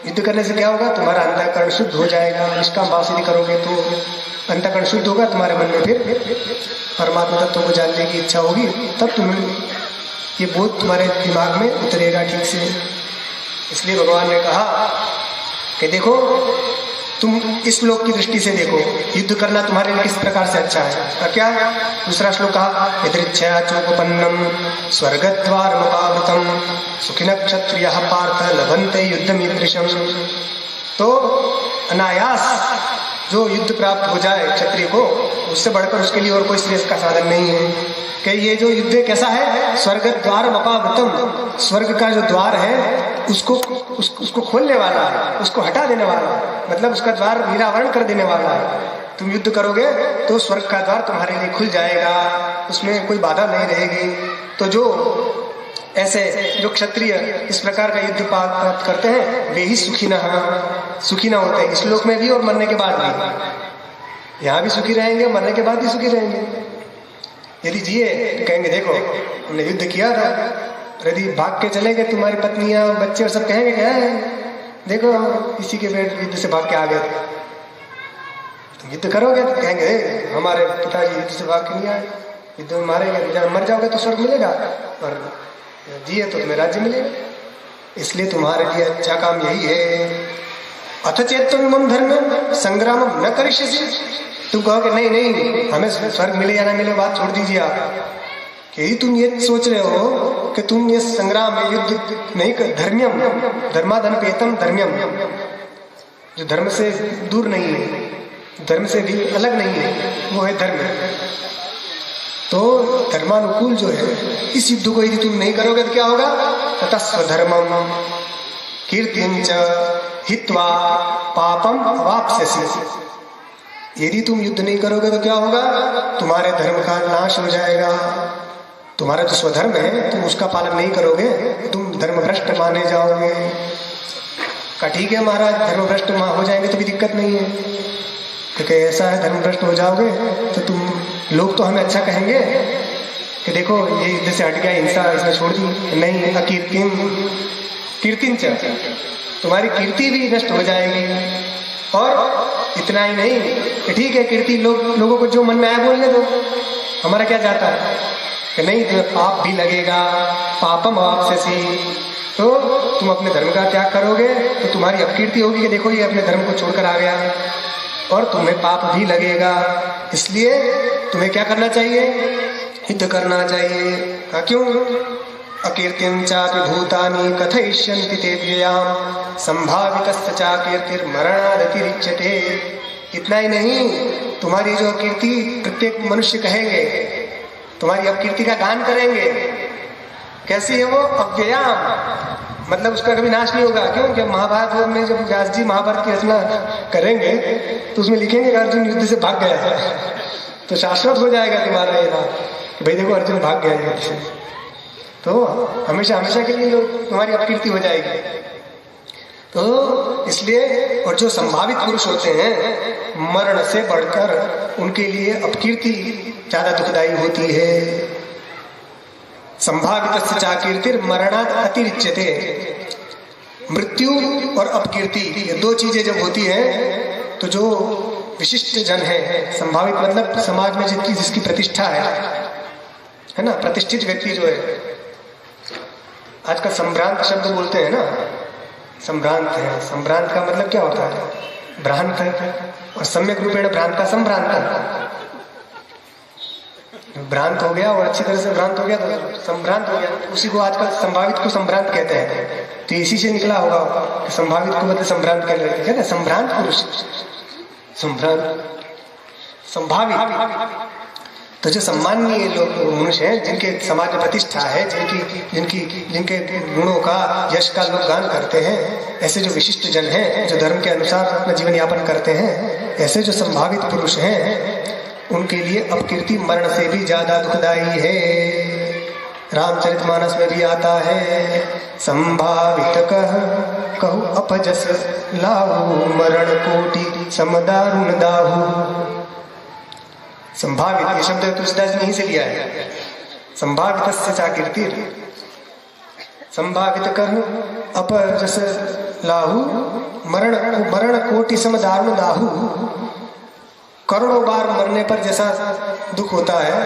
युद्ध करने से क्या होगा? तुम्हारा अंतःकरण शुद्ध हो जाएगा। निष्काम भाव से करोगे तो अंतःकरण शुद्ध होगा, तुम्हारे मन में फिर परमात्मा तत्व को जानने की इच्छा होगी, तब तुम ये बोध तुम्हारे दिमाग में उतरेगा ठीक से। इसलिए भगवान ने कहा कि देखो तुम इस श्लोक की दृष्टि से देखो, युद्ध करना तुम्हारे लिए किस प्रकार से अच्छा है। और क्या दूसरा श्लोक कहा? यदृच्छया चोपपन्नम स्वर्गद्वारमुपावृतम सुखिनः क्षत्रियः पार्थ लभन्ते युद्धमीदृशम। तो अनायास जो युद्ध प्राप्त हो जाए क्षत्रिय को, उससे बढ़कर उसके लिए और कोई श्रेष्ठ का साधन नहीं है। कि ये जो युद्ध कैसा है? स्वर्ग द्वार अपावृतम, स्वर्ग का जो द्वार है उसको खोलने वाला है, उसको हटा देने वाला है, मतलब उसका द्वार निरावरण कर देने वाला है। तुम युद्ध करोगे तो स्वर्ग का द्वार तुम्हारे लिए खुल जाएगा, उसमें कोई बाधा नहीं रहेगी। तो जो ऐसे जो क्षत्रिय इस प्रकार का युद्ध प्राप्त करते हैं वे ही सुखी ना होते हैं, इस लोक में भी और मरने के बाद भी। यहाँ भी सुखी रहेंगे, मरने के बाद भी सुखी रहेंगे। यदि जिए तो कहेंगे देखो हमने युद्ध किया था, यदि भाग के चले गए तुम्हारी पत्नियां बच्चे और सब कहेंगे क्या है देखो इसी के पेट युद्ध से भाग के आ गए थे। तुम युद्ध करोगे तो कहेंगे हमारे पिताजी युद्ध से भाग के नहीं आए, युद्ध में मारेंगे, जब मर जाओगे तो स्वर्ग मिलेगा और जिए तो तुम्हें राज्य मिलेगा। इसलिए तुम्हारे लिए अच्छा काम यही है। अथ चेत्तम धर्म संग्राम न करिष्यसि, तुम कहोगे नहीं नहीं हमें स्वर्ग मिले या ना मिले बात छोड़ दीजिए आप, कि तुम ये सोच रहे हो कि तुम ये संग्राम में युद्ध नहीं कर, धर्म्यम धर्माधनपेतम धर्म्यम, जो धर्म से दूर नहीं है, धर्म से भी अलग नहीं है, वो है धर्म। तो धर्मानुकूल जो है इस युद्ध को यदि तुम नहीं करोगे तो क्या होगा? ततः स्वधर्मम कीर्तिं च हित्वा पापम अवाप्स्यसि, यदि तुम युद्ध नहीं करोगे तो क्या होगा? तुम्हारे धर्म का नाश हो जाएगा। तुम्हारा जो स्वधर्म है तुम उसका पालन नहीं करोगे, तुम धर्मभ्रष्ट माने जाओगे। का ठीक है महाराज धर्मभ्रष्ट हो जाएंगे तो भी दिक्कत नहीं है, क्योंकि ऐसा है धर्मभ्रष्ट हो जाओगे तो तुम लोग तो हमें अच्छा कहेंगे कि देखो ये युद्ध से हट गया, हिंसा इसने छोड़ दी। नहीं, कीर्तिं च, तुम्हारी कीर्ति भी नष्ट हो जाएगी। और इतना ही नहीं कि ठीक है कीर्ति लोगों को जो मन में आया बोलने दो, हमारा क्या जाता है कि नहीं तुम्हें पाप भी लगेगा, पापम अवाप्स्यसि, तो तुम अपने धर्म का त्याग करोगे तो तुम्हारी अपकीर्ति होगी कि देखो ये अपने धर्म को छोड़कर आ गया, और तुम्हें पाप भी लगेगा। इसलिए तुम्हें क्या करना चाहिए? युद्ध करना चाहिए। क्यों? अकीर्तिं चापि भूतानि कथयिष्यन्ति ते व्ययाम संभावितस्य च कीर्तिर्मरणादतिरिच्यते। इतना ही नहीं, तुम्हारी जो कीर्ति प्रत्येक मनुष्य कहेंगे, तुम्हारी अपकीर्ति का गान करेंगे। कैसी है वो? अव्ययाम, मतलब उसका कभी नाश नहीं होगा। क्यों? कि महाभारत में जब व्यास जी महाभारत की रचना करेंगे तो उसमें लिखेंगे कि अर्जुन युद्ध से भाग गया था, तो शाश्वत हो जाएगा तुम्हारा ये नाम, भाई देखो अर्जुन भाग गया युद्ध से, तो हमेशा हमेशा के लिए तुम्हारी अपकीर्ति हो जाएगी। तो इसलिए, और जो संभावित पुरुष होते हैं मरण से बढ़कर उनके लिए अपकीर्ति ज्यादा दुखदायी होती है। संभावितस्य च कीर्तिर् मरणात् अतिरिच्यते। मृत्यु और अपकीर्ति ये दो चीजें जब होती हैं तो जो विशिष्ट जन है, संभावित मतलब समाज में जिसकी प्रतिष्ठा है ना, प्रतिष्ठित व्यक्ति जो है, आजकल संभ्रांत शब्द बोलते हैं ना, संभ्रांत है। संभ्रांत का मतलब क्या होता है? भ्रांत है, और सम्यक रूपेण भ्रांत का संभ्रांत, भ्रांत हो गया और अच्छी तरह से भ्रांत हो गया तो संभ्रांत हो गया। उसी को आजकल संभावित को संभ्रांत कहते हैं, तो इसी से निकला होगा कि संभावित को मतलब संभ्रांत कहते हैं। संभ्रांत पुरुष, संभ्रांत संभावित। तो जो सम्माननीय लोग मनुष्य हैं, जिनके समाज में प्रतिष्ठा है, जिनके गुणों का यश का लोग गान करते हैं, ऐसे जो विशिष्ट जन हैं जो धर्म के अनुसार अपना जीवन यापन करते हैं, ऐसे जो संभावित पुरुष हैं उनके लिए अपकीर्ति मरण से भी ज्यादा दुखदायी है। रामचरितमानस में भी आता है, संभावित कहु अपजस लाहु मरण कोटि समदारुण दाहु। संभावित ये शब्द तुलसीदास ने यहीं से लिया है। संभावितस्य च कीर्तिर्, संभावित कहु अपजस लाहु मरण कोटि समदारुण दाहु। करोड़ों बार मरने पर जैसा दुख होता है,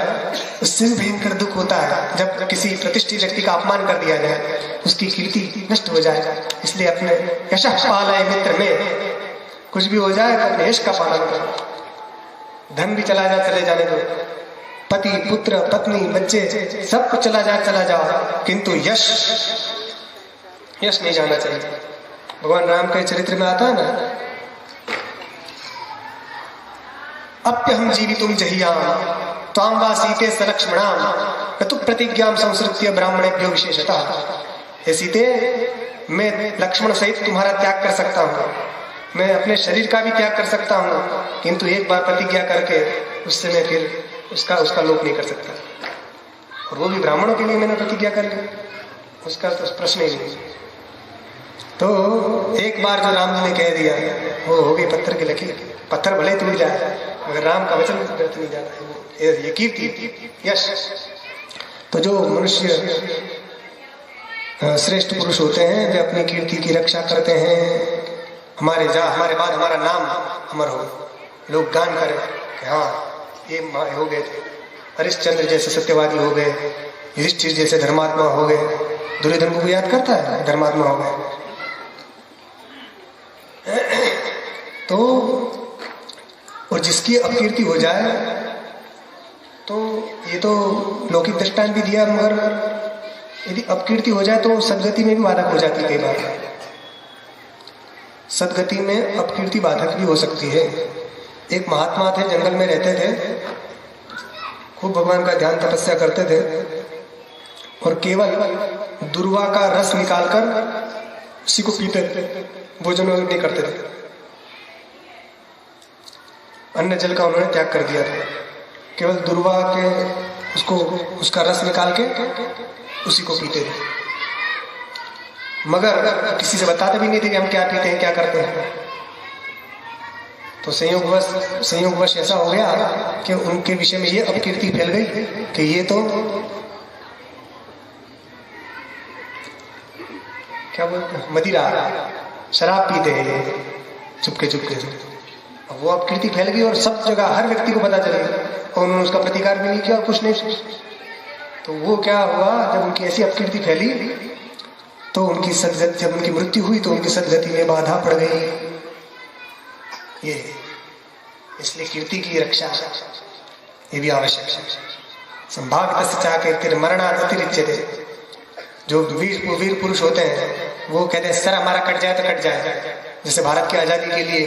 उससे भी भयंकर दुख होता है जब किसी प्रतिष्ठित व्यक्ति का अपमान कर दिया जाए, उसकी कीर्ति नष्ट हो जाए। इसलिए अपने यश पालय मित्र में, कुछ भी हो जाए तो अपने यश का पालन करो। धन भी चला जाने दो, पति पुत्र पत्नी बच्चे सब कुछ चला जाओ, किंतु यश नहीं जाना चाहिए। भगवान राम के चरित्र में आता है ना, अप्यहम जीवितुम जहियाम त्वां वा सीते सलक्ष्मणाम न तु प्रतिज्ञां संसृत्य ब्राह्मणेभ्यो विशेषतः। हे सीते, मैं लक्ष्मण सहित तुम्हारा त्याग कर सकता हूँ, मैं अपने शरीर का भी त्याग कर सकता हूँ, किंतु एक बार प्रतिज्ञा करके उससे मैं फिर उसका लोप नहीं कर सकता, और वो भी ब्राह्मणों के लिए मैंने प्रतिज्ञा कर ली। उसका तो प्रश्न ही नहीं। तो एक बार जो राम जी ने कह दिया वो हो गई पत्थर की लकीर, पत्थर भले टूट जाए मगर राम का वचन व्यर्थ नहीं जाता है, ये कीर्ति यश। तो जो मनुष्य श्रेष्ठ पुरुष होते हैं वे अपनी कीर्ति की रक्षा करते हैं। हमारे बाद हमारा नाम अमर हो, लोग गान करें कि हाँ ये हो गए थे, हरिश्चंद्र जैसे सत्यवादी हो गए, युधिष्ठिर जैसे धर्मात्मा हो गए। दुर्योधन को याद करता है धर्मात्मा हो गए। तो और जिसकी अपकीर्ति हो जाए तो ये तो लौकिक दृष्टांत भी दिया, मगर यदि अपकीर्ति हो जाए तो सदगति में भी बाधक हो जाती है। कई बार सदगति में अपकीर्ति बाधक भी हो सकती है। एक महात्मा थे, जंगल में रहते थे, खूब भगवान का ध्यान तपस्या करते थे और केवल दुर्वा का रस निकालकर उसी को पीते थे, भोजन नहीं करते थे। अन्न जल का उन्होंने त्याग कर दिया था, केवल दुर्वा के उसका रस निकाल के उसी को पीते थे, मगर किसी से बताते भी नहीं थे कि हम क्या पीते हैं क्या करते हैं। तो संयोगवश ऐसा हो गया कि उनके विषय में ये अपकीर्ति फैल गई कि ये तो क्या बोलते हैं, मदिरा शराब पीते हैं चुपके चुपके से। अब वो अपकीर्ति फैल गई और सब जगह हर व्यक्ति को पता चल गया और उन्होंने उसका प्रतिकार भी नहीं किया, कुछ नहीं। तो वो क्या हुआ, जब उनकी ऐसी अपकीर्ति फैली तो उनकी सदगति, जब उनकी मृत्यु हुई तो उनकी सदगति में बाधा पड़ गई। ये इसलिए कीर्ति की रक्षा ये भी आवश्यक है। संभावित चाह मरणात् अतिरिच्यते। जो वीर पुरुष होते हैं वो कहते हैं सर हमारा कट जाए तो कट जाए। जैसे भारत की आजादी के लिए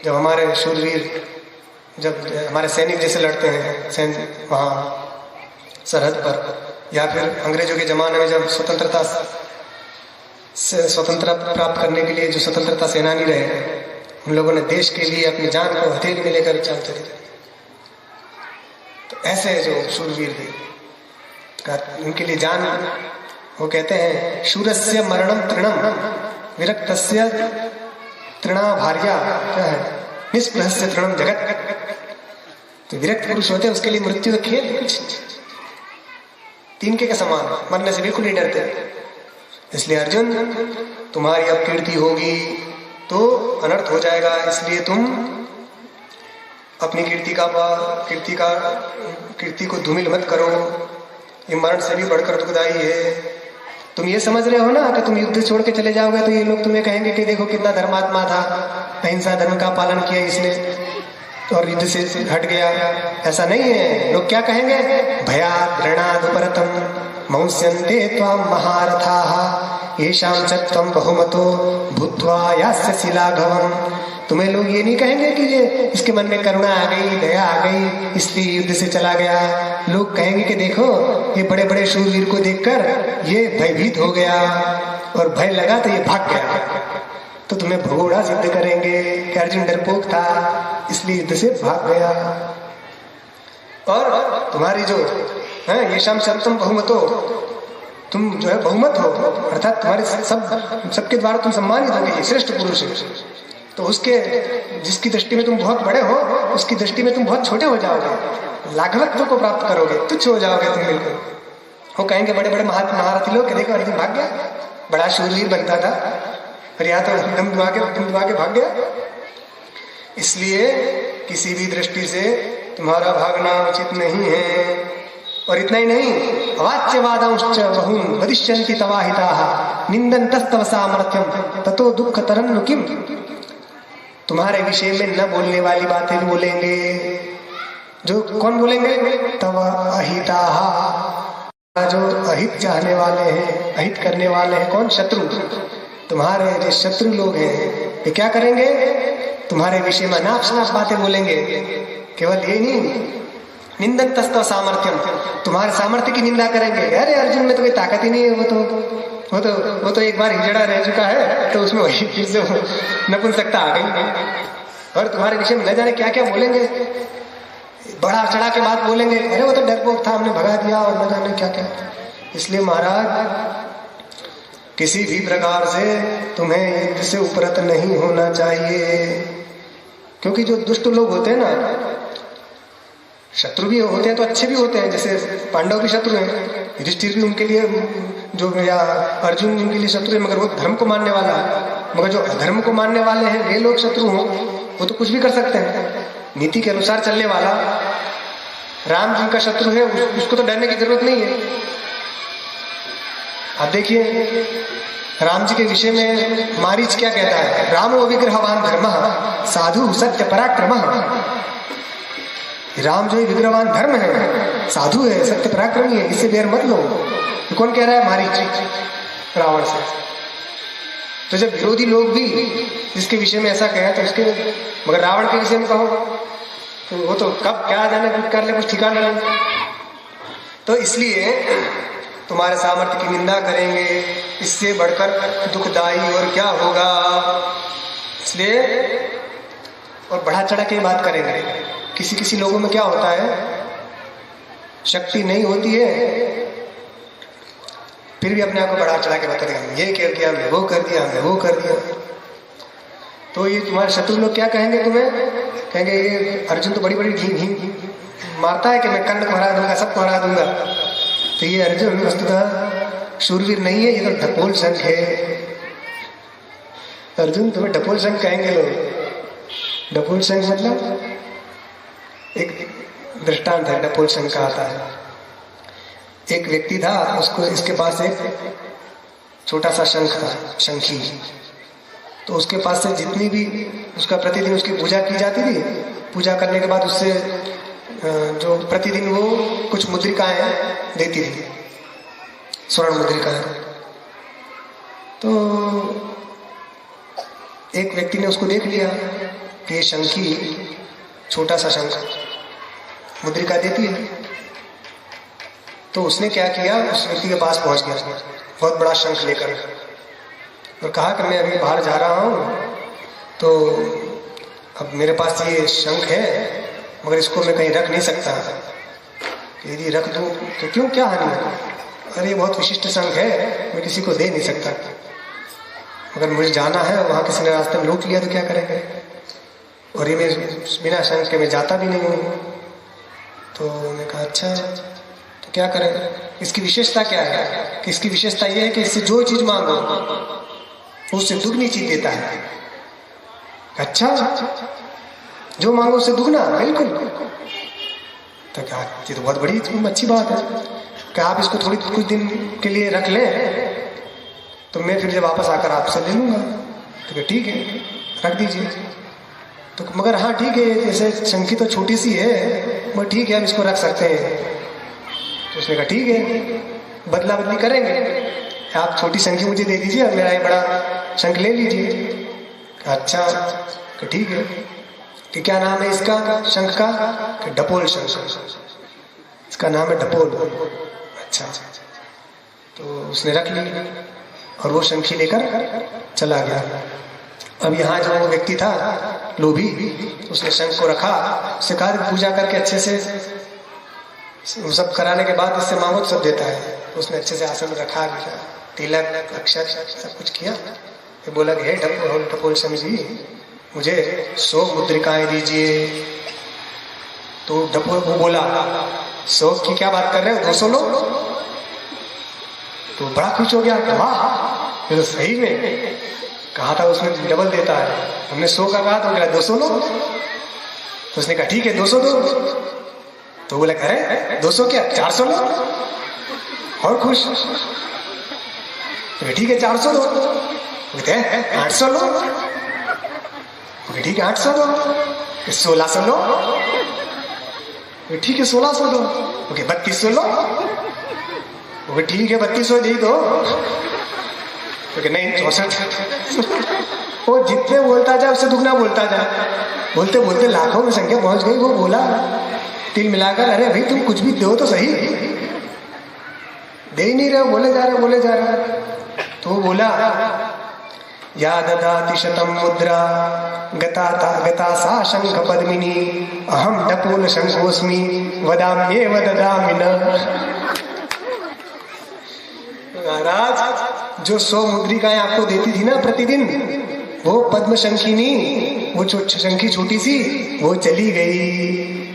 जब हमारे शूरवीर, जब हमारे सैनिक जैसे लड़ते हैं वहाँ सरहद पर, या फिर अंग्रेजों के जमाने में जब स्वतंत्रता प्राप्त करने के लिए जो स्वतंत्रता सेनानी रहे, उन लोगों ने देश के लिए अपनी जान को हथेली में लेकर चलते थे। तो ऐसे जो शूरवीर थे उनके लिए जान, वो कहते हैं शूरस्य मरणम तृणम विरक्तस्य तृणा भार्या, क्या है, निष्प्रहस्य तृणम जगत। तो विरक्त पुरुष होते हैं उसके लिए मृत्यु तो खेल, तिनके के समान, मरने से बिल्कुल नहीं डरते। इसलिए अर्जुन तुम्हारी अपकीर्ति होगी तो अनर्थ हो जाएगा, इसलिए तुम अपनी कीर्ति को धूमिल मत करो। ये मरण से भी बढ़कर दुखदाई है। तुम ये समझ रहे हो ना कि तुम युद्ध छोड़ के चले जाओगे तो ये लोग तुम्हें कहेंगे कि देखो कितना धर्मात्मा था, अहिंसा धर्म का पालन किया इसने और युद्ध से हट गया। ऐसा नहीं है। लोग क्या कहेंगे, भयात् ऋणाद् परतम मौस्यन्ते त्वां महारथाः येषां च त्वं बहुमतो भूत्वा यास्यसि लाघवम्। तुम्हें लोग ये नहीं कहेंगे कि ये इसके मन में करुणा आ गई, दया आ गई, इसलिए युद्ध से चला गया। लोग कहेंगे कि देखो ये बड़े बड़े शूरवीर को देखकर ये भयभीत हो गया और भय लगा तो ये भाग गया। तो तुम्हें भगोड़ा सिद्ध करेंगे कि अर्जुन डरपोक था इसलिए युद्ध से भाग गया। और तुम्हारी जो है ये शाम सप्तम बहुमतो, तुम जो है बहुमत हो, अर्थात तुम्हारे सबके द्वारा तुम सम्मानित होगे, ये श्रेष्ठ पुरुष है। तो उसके जिसकी दृष्टि में तुम बहुत बड़े हो उसकी दृष्टि में तुम बहुत छोटे हो जाओगे, लाघवत्व को प्राप्त करोगे, तुच्छ हो जाओगे तुम बिल्कुल। वो कहेंगे बड़े बड़े महारथी लोग, देखो अर्जुन भाग गया, बड़ा शूरवीर बनता था, फिर यहाँ तो दम दुआ के भाग गया। इसलिए किसी भी दृष्टि से तुम्हारा भागना उचित नहीं है। और इतना ही नहीं, अवाच्यवादांश्च बहून् वदिष्यन्ति तवाहिताः निन्दन्तस्तव सामर्थ्यं ततो दुःखतरं नु किम्। तुम्हारे विषय में न बोलने वाली बातें भी बोलेंगे। जो कौन बोलेंगे, तव अहिताः, जो अहित चाहने वाले हैं, अहित करने वाले हैं। कौन, शत्रु। तुम्हारे जो शत्रु लोग हैं ये क्या करेंगे, तुम्हारे विषय में नाप शनाप बातें बोलेंगे। केवल ये नहीं, निंदन्तस्तव सामर्थ्यम, तुम्हारे सामर्थ्य की निंदा करेंगे। अरे अर्जुन में तो कोई ताकत ही नहीं है, वो तो एक बार हिजड़ा रह चुका है तो उसमें वही फिर से नपुंसकता आ गई। और तुम्हारे विषय में न जाने क्या क्या बोलेंगे, बड़ा चढ़ा के बात बोलेंगे। अरे वो तो डरपोक था, हमने भगा दिया, और न जाने क्या क्या। इसलिए महाराज किसी भी प्रकार से तुम्हें युद्ध से उपरत नहीं होना चाहिए। क्योंकि जो दुष्ट लोग होते हैं ना, शत्रु भी होते हैं तो अच्छे भी होते हैं। जैसे पांडव भी शत्रु हैं, युधिष्ठिर भी उनके लिए जो, या अर्जुन उनके लिए शत्रु है, मगर वो धर्म को मानने वाला है। मगर जो अधर्म को मानने वाले हैं वे लोग शत्रु हों, वो तो कुछ भी कर सकते हैं। नीति के अनुसार चलने वाला राम जिनका शत्रु है, उसको तो डरने की जरूरत नहीं है। आप देखिए राम जी के विषय में मारीच क्या कहता है, रामो विग्रहवान धर्मः साधु सत्य पराक्रमः। राम जो विग्रहवान धर्म है, साधु है, सत्य पराक्रमी है, इससे बैर मत लो। कौन कह रहा है? मारीच रावण से। तो जब विरोधी लोग भी जिसके विषय में ऐसा कहे तो उसके, मगर रावण के विषय में कहो तो वो तो कब क्या जाने कुछ कर ले, कुछ ठिकाना नहीं। तो इसलिए तुम्हारे सामर्थ्य की निंदा करेंगे, इससे बढ़कर दुखदाई और क्या होगा। इसलिए और बढ़ा चढ़ा के बात करेंगे। किसी किसी लोगों में क्या होता है, शक्ति नहीं होती है फिर भी अपने आप को बढ़ा चढ़ा के बता देगा, ये कर दिया, मैं वो कर दिया, मैं वो कर दिया। तो ये तुम्हारे शत्रु लोग क्या कहेंगे तुम्हें? कहेंगे ये अर्जुन तो बड़ी बड़ी ढींग मारता है कि मैं कर्ण को हरा दूंगा, सबको हरा दूंगा। तो ये अर्जुन वस्तुतः शूरवीर नहीं है, ये तो ढपोल संघ है। अर्जुन तुम्हें ढपोल संघ कहेंगे लोग। ढपोल संघ मतलब एक दृष्टांत है ढपोल संघ का आता है। एक व्यक्ति था, उसको इसके पास एक छोटा सा शंख था, शंखी। तो उसके पास से जितनी भी उसका प्रतिदिन उसकी पूजा की जाती थी, पूजा करने के बाद उससे जो प्रतिदिन वो कुछ मुद्रिकाएं देती थी, स्वर्ण मुद्रिकाएं। तो एक व्यक्ति ने उसको देख लिया कि ये शंखी छोटा सा शंख मुद्रिका देती है। तो उसने क्या किया, उस व्यक्ति के पास पहुंच गया बहुत बड़ा शंख लेकर और कहा कि मैं अभी बाहर जा रहा हूं, तो अब मेरे पास ये शंख है मगर इसको मैं कहीं रख नहीं सकता, यदि रख दूं तो क्यों, क्या हानि है? अरे ये बहुत विशिष्ट शंख है, मैं किसी को दे नहीं सकता। अगर मुझे जाना है, वहां किसी ने रास्ते में लूट लिया तो क्या करेंगे? और ये मैं बिना शंख के मैं जाता भी नहीं हूँ। तो मैंने कहा अच्छा तो क्या करें? इसकी विशेषता क्या है? कि इसकी विशेषता यह है कि इससे जो चीज मांगो उससे दुगनी चीज देता है। अच्छा, जो मांगो उससे दुगना? बिल्कुल। तो क्या, ये तो बहुत बड़ी अच्छी बात है कि आप इसको थोड़ी कुछ दिन के लिए रख लें, तो मैं फिर जब वापस आकर आपसे ले लूंगा। तो ठीक है, रख दीजिए। तो मगर हाँ ठीक है, जैसे शंखी तो छोटी सी है, मगर ठीक है हम इसको रख सकते हैं। तो उसने कहा ठीक है, बदला बदली करेंगे, आप छोटी शंखी मुझे दे दीजिए और मेरा ये बड़ा शंख ले लीजिए। अच्छा तो ठीक है, कि क्या नाम है इसका शंख का? कि ढपोल शंख, इसका नाम है ढपोल। अच्छा, तो उसने रख ली और वो शंखी लेकर चला गया। अब यहाँ जो व्यक्ति था लोभी, उसने शंख को रखा, उससे कहा पूजा करके अच्छे से सब कराने के बाद इससे मांगो तो सब देता है। तो उसने अच्छे से आसन में रखा, तिलक अक्षर सब कुछ किया। फिर बोला कि हे ढपोल शंख जी, मुझे 100 मुद्रिकाएं दीजिए। तो ढपोल वो बोला 100 की क्या बात कर रहे हो, 200 लो। तो बड़ा खुश हो गया, वाह ये तो सही में कहा था उसने डबल देता है, हमने 100 का कहा तो मेरा 200 लो। तो उसने कहा ठीक है 200 दो। तो बोला अरे 200 क्या 400 लो, और खुश। तो ठीक है 400 दो। बोलते हैं 800 लो। ठीक है 800 दो। 1600 लो। ठीक है 1600 दो। ओके 3200 लो। ओके ठीक है 3200 दे दो। ओके नहीं 64। वो जितने बोलता जाए उससे दुगना बोलता जाए, बोलते बोलते लाखों में संख्या पहुंच गई। वो बोला तिल मिलाकर, अरे भाई तुम कुछ भी दो तो सही, दे ही नहीं रहे, बोले जा रहे बोले जा रहे। तो वो बोला या ददाति शतम मुद्रा गता सा शंख पद्मिनी अहम ढपोल शंखोस्मि वदाम्येव ददामि न। महाराज जो 100 मुद्रिकाएं आपको देती थी ना प्रतिदिन, वो पद्म शंखिनी, वो शंखी छोटी सी, वो चली गई,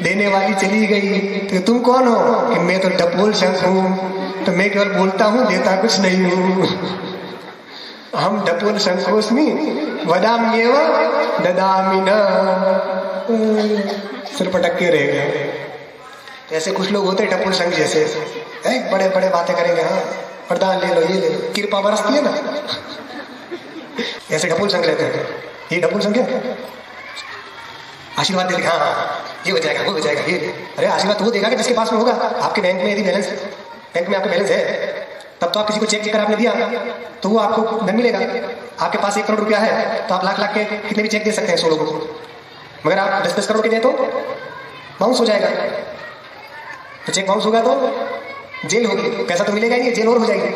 देने वाली चली गई। तो तुम कौन हो? कि मैं तो डपोल शंख हूं, तो मैं केवल बोलता हूं, देता कुछ नहीं हूं। हम डपोल शंखोस्मि वदाम्येव ददामि न। सिर पटक के रह गए। ऐसे कुछ लोग होते हैं डपोल शंख जैसे, बड़े बड़े बातें करेंगे, हाँ वरदान ले लो, ये ले लो, कृपा बरसती है ना, ऐसे डपोल शंख रहते हैं। ये डपोल शंख है, आशीर्वाद दे, हाँ ये हो जाएगा, वो हो जाएगा, ये। अरे आशीर्वाद तो वो देगा कि जिसके पास में होगा। आपके बैंक में यदि बैलेंस, बैंक में आपका बैलेंस है, तब तो आप किसी को चेक कर आपने दिया तो वो आपको धन मिलेगा। आपके पास 1 करोड़ रुपया है तो आप लाख लाख के कितने भी चेक दे सकते हैं 100 लोगों को। मगर आप 10-10 करोड़ के दें तो बाउंस हो जाएगा। तो चेक बाउंस होगा तो जेल होगी, पैसा तो मिलेगा ही नहीं, जेल और हो जाएगी।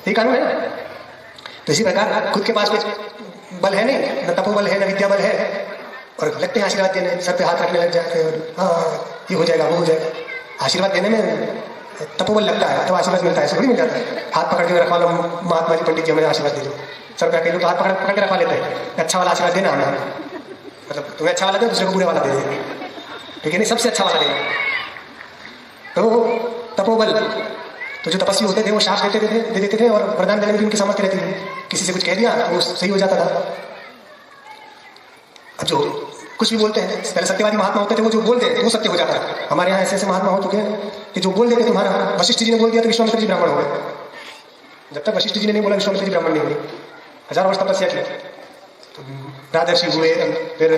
ये कानून है ना। तो इसी प्रकार खुद के पास कुछ बल है नहीं, न तपोबल है न विद्या बल है, और लगते हैं आशीर्वाद देने, सर पे हाथ रखने लग जाते हैं, और हाँ ये हो जाएगा, वो हो जाएगा। आशीर्वाद देने में तपोबल लगता है तो आशीर्वाद मिलता है, ऐसे थोड़ी मिल जाता है। हाथ पकड़ के रखवा लो, महात्मा जी पंडित जी हमें आशीर्वाद दे दो, सर पे लोग हाथ पकड़ के रखवा लेते हैं। अच्छा वाला आशीर्वाद देना हमें, मतलब तुम्हें अच्छा वाला दे, दूसरे को बुरे वाला दे देंगे, ठीक है नहीं, सबसे अच्छा वाला देंगे। तो तपोबल, तो जो तपस्वी होते थे वो शाप दे देते थे, और वरदान देने में भी उनकी सामर्थ्य रहती थी। किसी से कुछ कह दिया तो वो सही हो जाता था। अब जो कुछ भी बोलते हैं, पहले सत्यवादी महात्मा होते थे, वो जो बोलते हैं वो सत्य हो जाता है। हमारे यहाँ ऐसे ऐसे महात्मा हो चुके हैं कि जो बोल देते, तुम्हारा वशिष्ठ जी ने बोल दिया तो विश्वामित्र जी ब्राह्मण हो गए। जब तक वशिष्ठ जी ने नहीं बोला विश्वामित्र जी ब्राह्मण नहीं हुए, 1000 वर्ष तपस्या की, राजर्षि हुए, फिर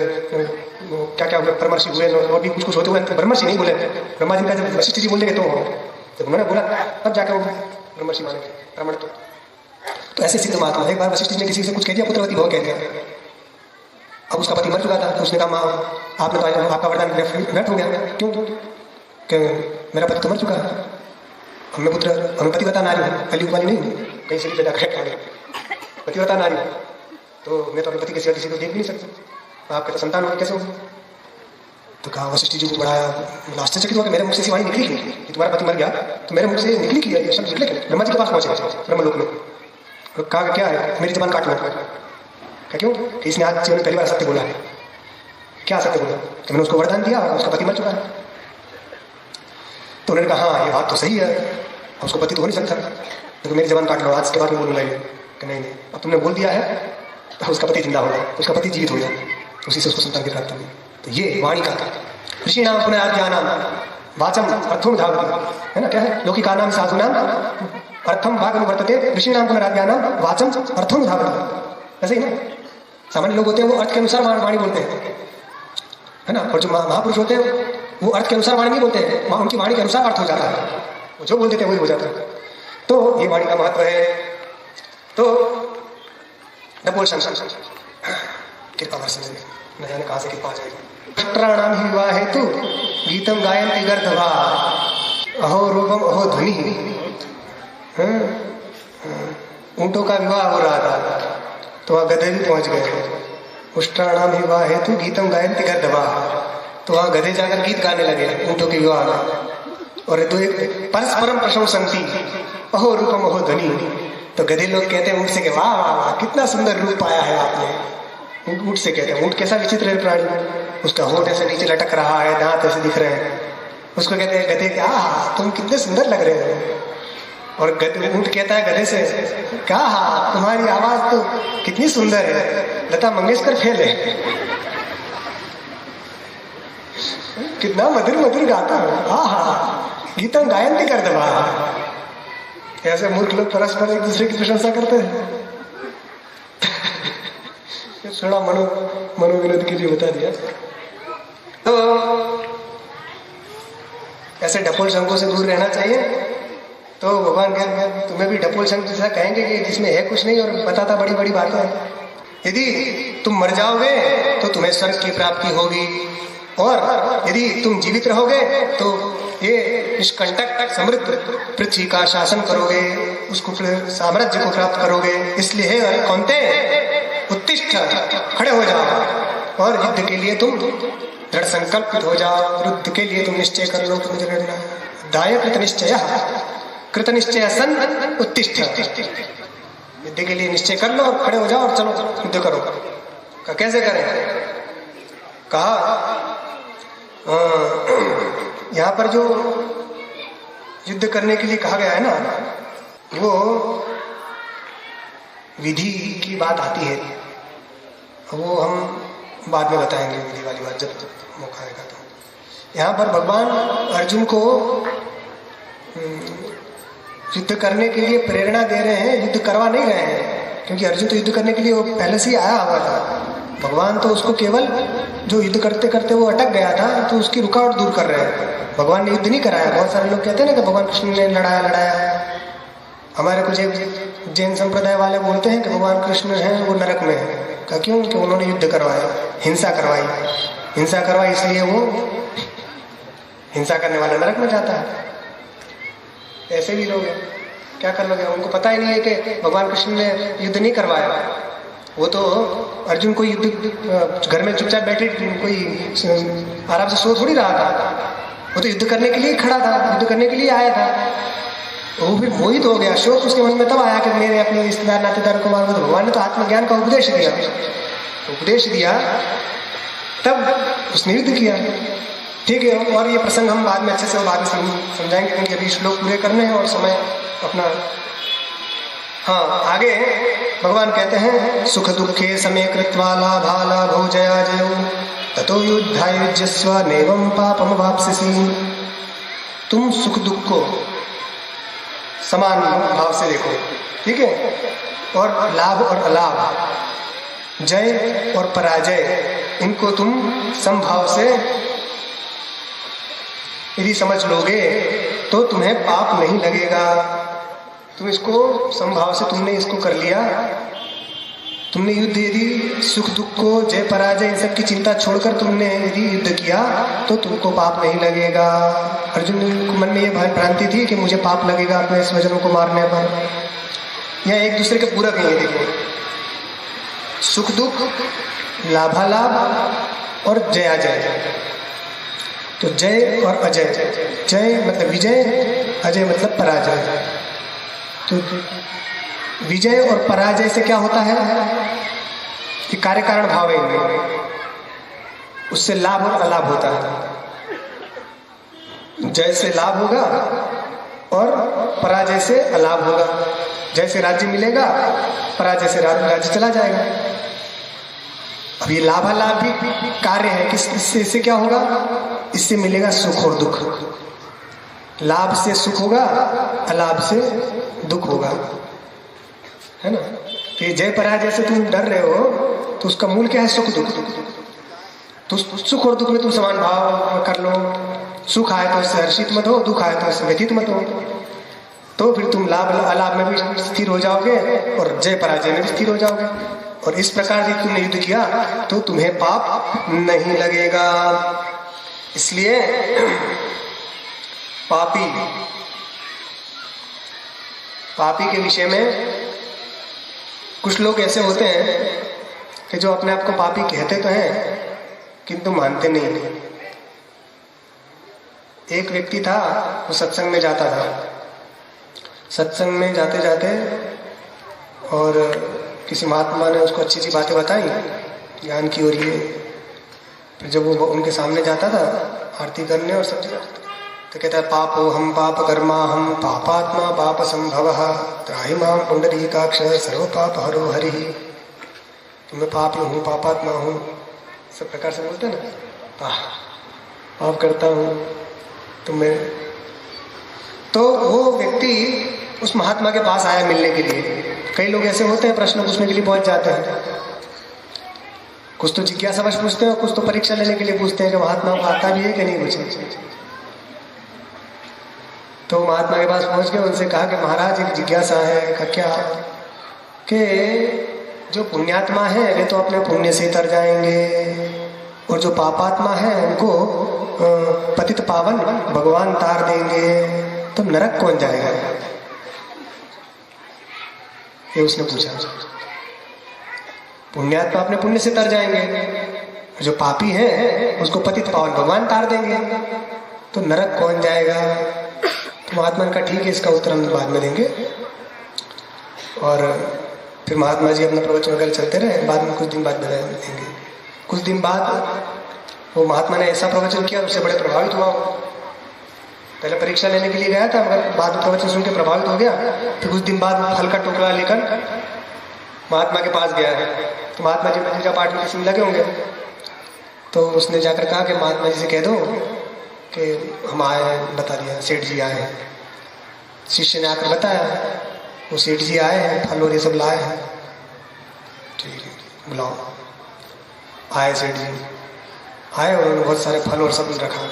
क्या क्या हुए, परमर्षि हुए, और भी कुछ कुछ होते हुए ब्रह्मर्षि नहीं बोले। ब्रह्मा जी का जब वशिष्ठ जी बोल देंगे तो जब उन्होंने बोला तब जाकर वो ब्रह्मर्षि माने ब्राह्मण। तो ऐसे सिद्ध महात्मा, एक बार वशिष्ठ जी ने किसी से कुछ कह दिया, पुत्रवती भव कह दिया। अब उसका पति मर चुका था, तो उसने कहा माँ आपने तो आपका वरदान व्यर्थ हो गया। क्यों? कि मेरा पति तो मर चुका है, अब मैं पुत्र अनुपतिव्रता नारी हूँ, कलयुग वाली नहीं हूँ, कहीं से भी पैदा कर पतिव्रता नारी हूँ, तो मैं तो अपने पति के सिवा किसी को देख भी नहीं सकता। आपके तो संतान कैसे हो? तो कहा वशिष्ठ जी को बड़ा आश्चर्यचकित हुआ कि मेरे मुख से ऐसी वाणी निकली कि तुम्हारा पति मर गया, तो मेरे मुख से निकली कि शब्द निकले। ब्रह्मा जी के पास पहुंचे ब्रह्मलोक में, तो कहा क्या है, मेरी जबान काट लो। क्या? क्यों? कि इसने आज जीवन में पहली बार सत्य बोला है। क्या सत्य बोला? तो मैंने उसको वरदान दिया, उसका पति मर चुका है। तो उन्होंने कहा हाँ ये बात तो सही है, उसको पति तो हो नहीं सकता, तो मेरी जबान काट लो, आज के बाद में बोलूंगा ये। कि नहीं, अब तुमने बोल दिया है तो उसका पति जिंदा हो गया, उसका पति जीवित हो गया, उसी से उसको संतान की प्राप्ति हुई। तो ये वाणी का था। ऋषि नाम पुनराज्ञानाम वाचम अर्थम धावति, है ना, क्या है, लौकिका नाम साधु नाम अर्थम भाग अनुवर्तते, ऋषि नाम पुनराज्ञानाम वाचम अर्थम धावति। ऐसे ही ना, सामान्य लोग होते हैं वो अर्थ के अनुसार वाणी बोलते हैं, है ना, और जो महापुरुष होते हैं वो अर्थ के अनुसार वाणी नहीं बोलते हैं, उनकी वाणी के अनुसार अर्थ हो जाता है, वो जो बोल देते हैं वही हो जाता है। तो ये वाणी का महत्व है। तो डपोल शंख कृपा वर्षन से न जाने कहां से कृपा आ जाएगी। पुत्राणाम ही विवाह हेतु गीतम गायन्ति गर्दभा, अहो रूपम अहो ध्वनि। ऊंटों का विवाह हो रहा था तो वहां गधे भी पहुंच गए। पुत्राणाम ही विवाह हेतु गीतम गायन्ति गर्दभा, तो वहां गधे जाकर गीत गाने लगे ऊंटों के विवाह में। और दो एक परस्परम प्रशंसन्ति अहो रूपम अहो ध्वनि। तो गधे लोग कहते हैं ऊंट से कि वाह वाह वाह कितना सुंदर रूप पाया है आपने। ऊंट से कहते हैं, ऊंट कैसा विचित्र है प्राणी, उसका होंठ ऐसे नीचे लटक रहा है, दांत ऐसे दिख रहे हैं, उसको कहते हैं गधे क्या तुम कितने सुंदर लग रहे हो। और ऊंट कहता है गधे से क्या तुम्हारी आवाज तो कितनी सुंदर है, लता मंगेशकर फेल है, कितना मधुर मधुर गाता हो, गीतम गायन्ति गर्दभा। ऐसे मूर्ख लोग परस्पर एक दूसरे की प्रशंसा करते हैं। थोड़ा मनोविनोद के लिए बता दिया। तो ऐसे डपोल शंखों से दूर रहना चाहिए। तो भगवान कहते तुम्हें भी डपोल शंख जैसा कहेंगे कि जिसमें है कुछ नहीं और बताता बड़ी बड़ी बातें। यदि तुम मर जाओगे तो तुम्हें स्वर्ग की प्राप्ति होगी, और यदि तुम जीवित रहोगे तो ये निष्कंटक समृद्ध पृथ्वी का शासन करोगे, उसको साम्राज्य को प्राप्त करोगे। इसलिए है कौनते उत्तिष्ठ, खड़े हो जाओ और युद्ध के लिए तुम दृढ़ संकल्पित हो जाओ। युद्ध के लिए तुम निश्चय कर लो कि मुझे लड़ना है। दाय कृत निश्चय सन उत्तिष्ठ। युद्ध के लिए निश्चय कर लो और खड़े हो जाओ और चलो युद्ध करो। कहा कैसे करें? कहा यहाँ पर जो युद्ध करने के लिए कहा गया है ना, वो विधि की बात आती है, वो हम बाद में बताएंगे विधि वाली बात जब मौका आएगा। तो यहाँ पर भगवान अर्जुन को युद्ध करने के लिए प्रेरणा दे रहे हैं, युद्ध करवा नहीं रहे हैं, क्योंकि अर्जुन तो युद्ध करने के लिए वो पहले से ही आया हुआ था। भगवान तो उसको केवल जो युद्ध करते करते वो अटक गया था तो उसकी रुकावट दूर कर रहे हैं। भगवान ने युद्ध नहीं कराया। बहुत सारे लोग कहते हैं ना कि भगवान कृष्ण ने लड़ाया। हमारे कुछ एक जैन संप्रदाय वाले बोलते हैं कि भगवान कृष्ण हैं वो नरक में है। क्या? क्यों? कि उन्होंने युद्ध करवाया, हिंसा करवाई, इसलिए वो हिंसा करने वाला नरक में जाता है। ऐसे भी लोग हैं, क्या कर लोगे? उनको पता ही नहीं है कि भगवान कृष्ण ने युद्ध नहीं करवाया। वो तो अर्जुन को युद्ध घर में चुपचाप बैठे कोई आराम से सो थोड़ी रहा था। वो तो युद्ध करने के लिए खड़ा था, युद्ध करने के लिए आया था। वो फिर मोहित हो गया, शोक उसके मन में तब आया कि मेरे अपने रिश्तेदार नातेदार को मारूंगा। तो भगवान ने तो आत्मज्ञान का उपदेश दिया, तब उसने युद्ध किया। ठीक है, और ये प्रसंग हम बाद में अच्छे से बाद में समझाएंगे, क्योंकि अभी श्लोक पूरे करने हैं और समय अपना। हाँ, आगे भगवान कहते हैं सुख दुखे समे कृत्वा लाभा लाभो जया जयो ततो युद्धाय युज्यस्व नैवं पापम वाप्स्यसि। तुम सुख दुख को समान भाव से देखो, ठीक है, और लाभ और अलाभ, जय और पराजय, इनको तुम समभाव से यदि समझ लोगे तो तुम्हें पाप नहीं लगेगा। तुम इसको समभाव से तुमने इसको कर लिया, तुमने युद्ध यदि सुख दुख को जय पराजय इन सब की चिंता छोड़कर तुमने यदि युद्ध किया तो तुमको पाप नहीं लगेगा। अर्जुन के मन में ये भ्रांति थी कि मुझे पाप लगेगा अपने स्वजनों को मारने पर। यह एक दूसरे के पूरक है। देखो, सुख दुख, लाभालाभ और जयाजय। तो जय और अजय, जय मतलब विजय, अजय मतलब पराजय। तो विजय और पराजय से क्या होता है कि कार्य कारण भाव है इनमें, उससे लाभ और अलाभ होता है। जय से लाभ होगा और पराजय से अलाभ होगा। जय से राज्य मिलेगा, पराजय से राज्य चला जाएगा। अब ये लाभालाभ भी कार्य है। इससे क्या होगा? इससे मिलेगा सुख और दुख। लाभ से सुख होगा, अलाभ से दुख होगा, है ना। तो ये जय पराजय से तुम डर रहे हो तो उसका मूल क्या है? सुख दुख। तो सुख और दुख में तुम समान भाव कर लो। सुख आए तो इससे हर्षित मत हो, दुख आए तो इससे व्यथित मत हो। तो फिर तुम लाभ अलाभ में भी स्थिर हो जाओगे और जय पराजय में भी स्थिर हो जाओगे। और इस प्रकार से तुमने युद्ध किया तो तुम्हें पाप नहीं लगेगा। इसलिए पापी के विषय में कुछ लोग ऐसे होते हैं कि जो अपने आप को पापी कहते तो हैं किंतु मानते नहीं। एक व्यक्ति था, वो सत्संग में जाता था। सत्संग में जाते जाते और किसी महात्मा ने उसको अच्छी अच्छी बातें बताई ज्ञान की। और ये फिर जब वो उनके सामने जाता था आरती करने और सब तो कहता है पापो हम पाप कर्मा हम पापात्मा पाप संभव त्राहि माम पुंडरीकाक्ष सर्व पाप हरो हरि। तो मैं पापी हूँ, पापात्मा हूँ, सब प्रकार से बोलते ना, पाप करता हूँ। तो वो व्यक्ति उस महात्मा के पास आया मिलने के लिए। कई लोग ऐसे होते हैं प्रश्न पूछने के लिए पहुंच जाते हैं। कुछ तो जिज्ञासावश पूछते हैं और कुछ तो परीक्षा लेने के लिए पूछते हैं कि महात्मा को आता भी है कि नहीं कुछ। तो महात्मा के पास पहुंच गए, उनसे कहा कि महाराज एक जिज्ञासा है। का क्या? कि जो पुण्यात्मा है वे तो अपने पुण्य से तर जाएंगे और जो पापात्मा है उनको पतित पावन भगवान तार देंगे, तो नरक कौन जाएगा? ये उसने पूछा। पुण्यात्मा अपने पुण्य से तर जाएंगे, जो पापी है उसको पतित पावन भगवान तार देंगे, तो नरक कौन जाएगा? तो महात्मा का ठीक है, इसका उत्तर हम बाद में देंगे। और फिर महात्मा जी अपना प्रवचन वगैरह चलते रहे। बाद में कुछ दिन बाद बताएंगे। कुछ दिन बाद वो महात्मा ने ऐसा प्रवचन किया, उससे बड़े प्रभावित हुआ। पहले परीक्षा लेने के लिए गया था, मगर बाद में प्रवचन सुन के प्रभावित हो गया। फिर कुछ दिन बाद फल का टोकरा लेकर महात्मा के पास गया है। तो महात्मा जी पूजा पाठ में किसी लगे होंगे, तो उसने जाकर कहा कि महात्मा जी से कह दो कि हम आए हैं, बता दिया सेठ जी आए हैं। शिष्य ने आकर बताया, वो सेठ जी आए हैं, फल और ये सब लाए हैं। ठीक है, बुलाओ। आए सेठ जी, आए और उन्होंने बहुत सारे फल और सब रखा,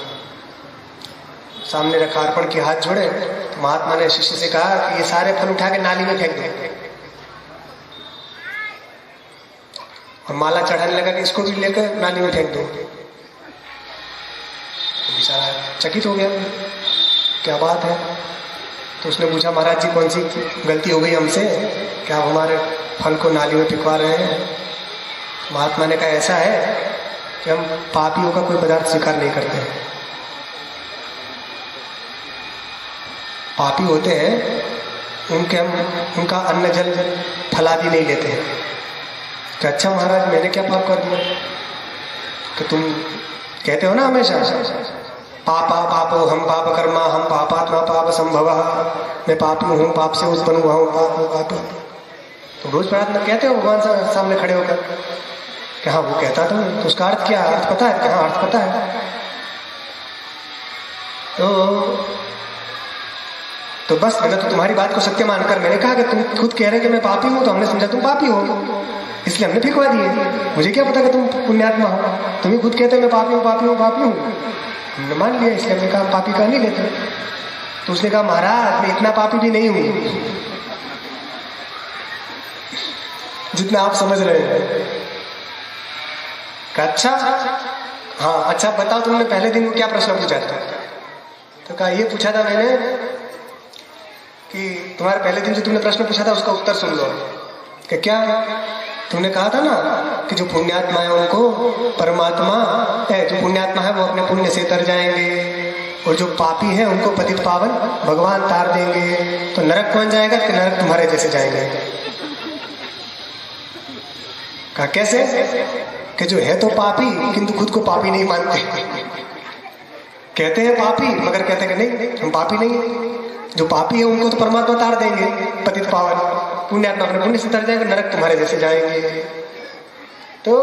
सामने रखा, अर्पण के हाथ जोड़े। तो महात्मा ने शिष्य से कहा कि ये सारे फल उठा के नाली में फेंक दो, और माला चढ़ाने लगा कि इसको भी लेकर नाली में फेंक दो। बेचारा चकित हो गया, क्या बात है। तो उसने पूछा, महाराज जी कौन सी गलती हो गई हमसे, क्या आप हमारे फल को नाली में फेंकवा रहे हैं। महात्मा ने कहा, ऐसा है कि हम पापियों का कोई पदार्थ स्वीकार नहीं करते हैं। पापी होते हैं, उनका अन्न जल फलादि नहीं लेते हैं। कि अच्छा महाराज मैंने क्या पाप कर दिया। कि तुम कहते हो ना हमेशा, पापा पापो हम पाप कर्मा हम पापात्मा पाप संभव, मैं पापी हूँ, पाप से उत्पन्न हुआ हूँ, पाप। तो रोज प्रार्थना कहते हो भगवान सामने खड़े होकर कि हाँ वो कहता था, तो उसका अर्थ क्या, अर्थ पता है? हाँ अर्थ पता है। तो बस मैंने तो तुम्हारी बात को सत्य मानकर मैंने कहा कि तुम खुद कह रहे कि मैं पापी हूँ, तो हमने समझा तुम पापी हो, इसलिए हमने फेंकवा दिए। मुझे क्या पता कि तुम पुण्यात्मा हो, तुम ही खुद कहते मैं पापी हूँ पापी हूँ पापी हूँ, हमने मान लिया, इसलिए हमने कहा पापी का नहीं लेते। तो उसने कहा, महाराज मैं इतना पापी भी नहीं हूँ जितना आप समझ रहे हैं। अच्छा हाँ, अच्छा बताओ तुमने पहले दिन को क्या प्रश्न पूछा था। तो कहा, ये पूछा था मैंने कि तुम्हारे पहले दिन जो तुमने प्रश्न पूछा था उसका उत्तर सुन लो। कि क्या? तुमने कहा था ना कि जो पुण्यात्मा है उनको परमात्मा है, जो पुण्यात्मा है वो अपने पुण्य से तर जाएंगे, और जो पापी है उनको पतित पावन भगवान तार देंगे। तो नरक कौन जाएगा? कि नरक तुम्हारे जैसे जाएंगे। कहा कैसे? कि जो है तो पापी किंतु खुद को पापी नहीं मानते, कहते हैं पापी मगर कहते हैं कि नहीं हम पापी नहीं है। जो पापी है उनको तो परमात्मा तार देंगे पतित पावन, पुण्यात्मा अपने पुण्य से तर जाएंगे, नरक तुम्हारे जैसे जाएंगे। तो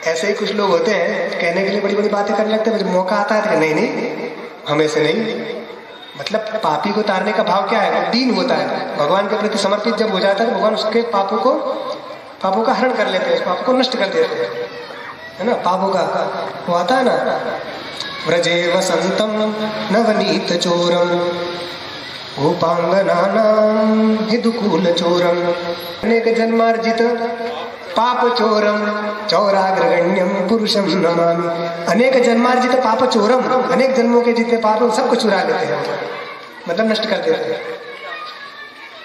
ऐसे ही कुछ लोग होते हैं कहने के लिए बड़ी बड़ी बातें करने लगते हैं, जब मौका आता है तो नहीं नहीं हम ऐसे नहीं। मतलब पापी को तारने का भाव क्या है? दीन होता है, भगवान के प्रति समर्पित जब हो जाता है तो भगवान उसके पापों का हरण कर लेते हैं, उस पाप को नष्ट कर देते हैं, है ना। पापों का वो आता है ना, व्रजे वसंतम नवनीत चोरम गोपांगनानां हिदुकूल चोरम अनेक जन्मार्जित पाप चोरम चौराग्रगण्यम पुरुषम नमामि। अनेक जन्मार्जित पाप चोरम, अनेक जन्मों के जितने पाप हैं सबको चुरा लेते हैं, मतलब नष्ट कर देते हैं।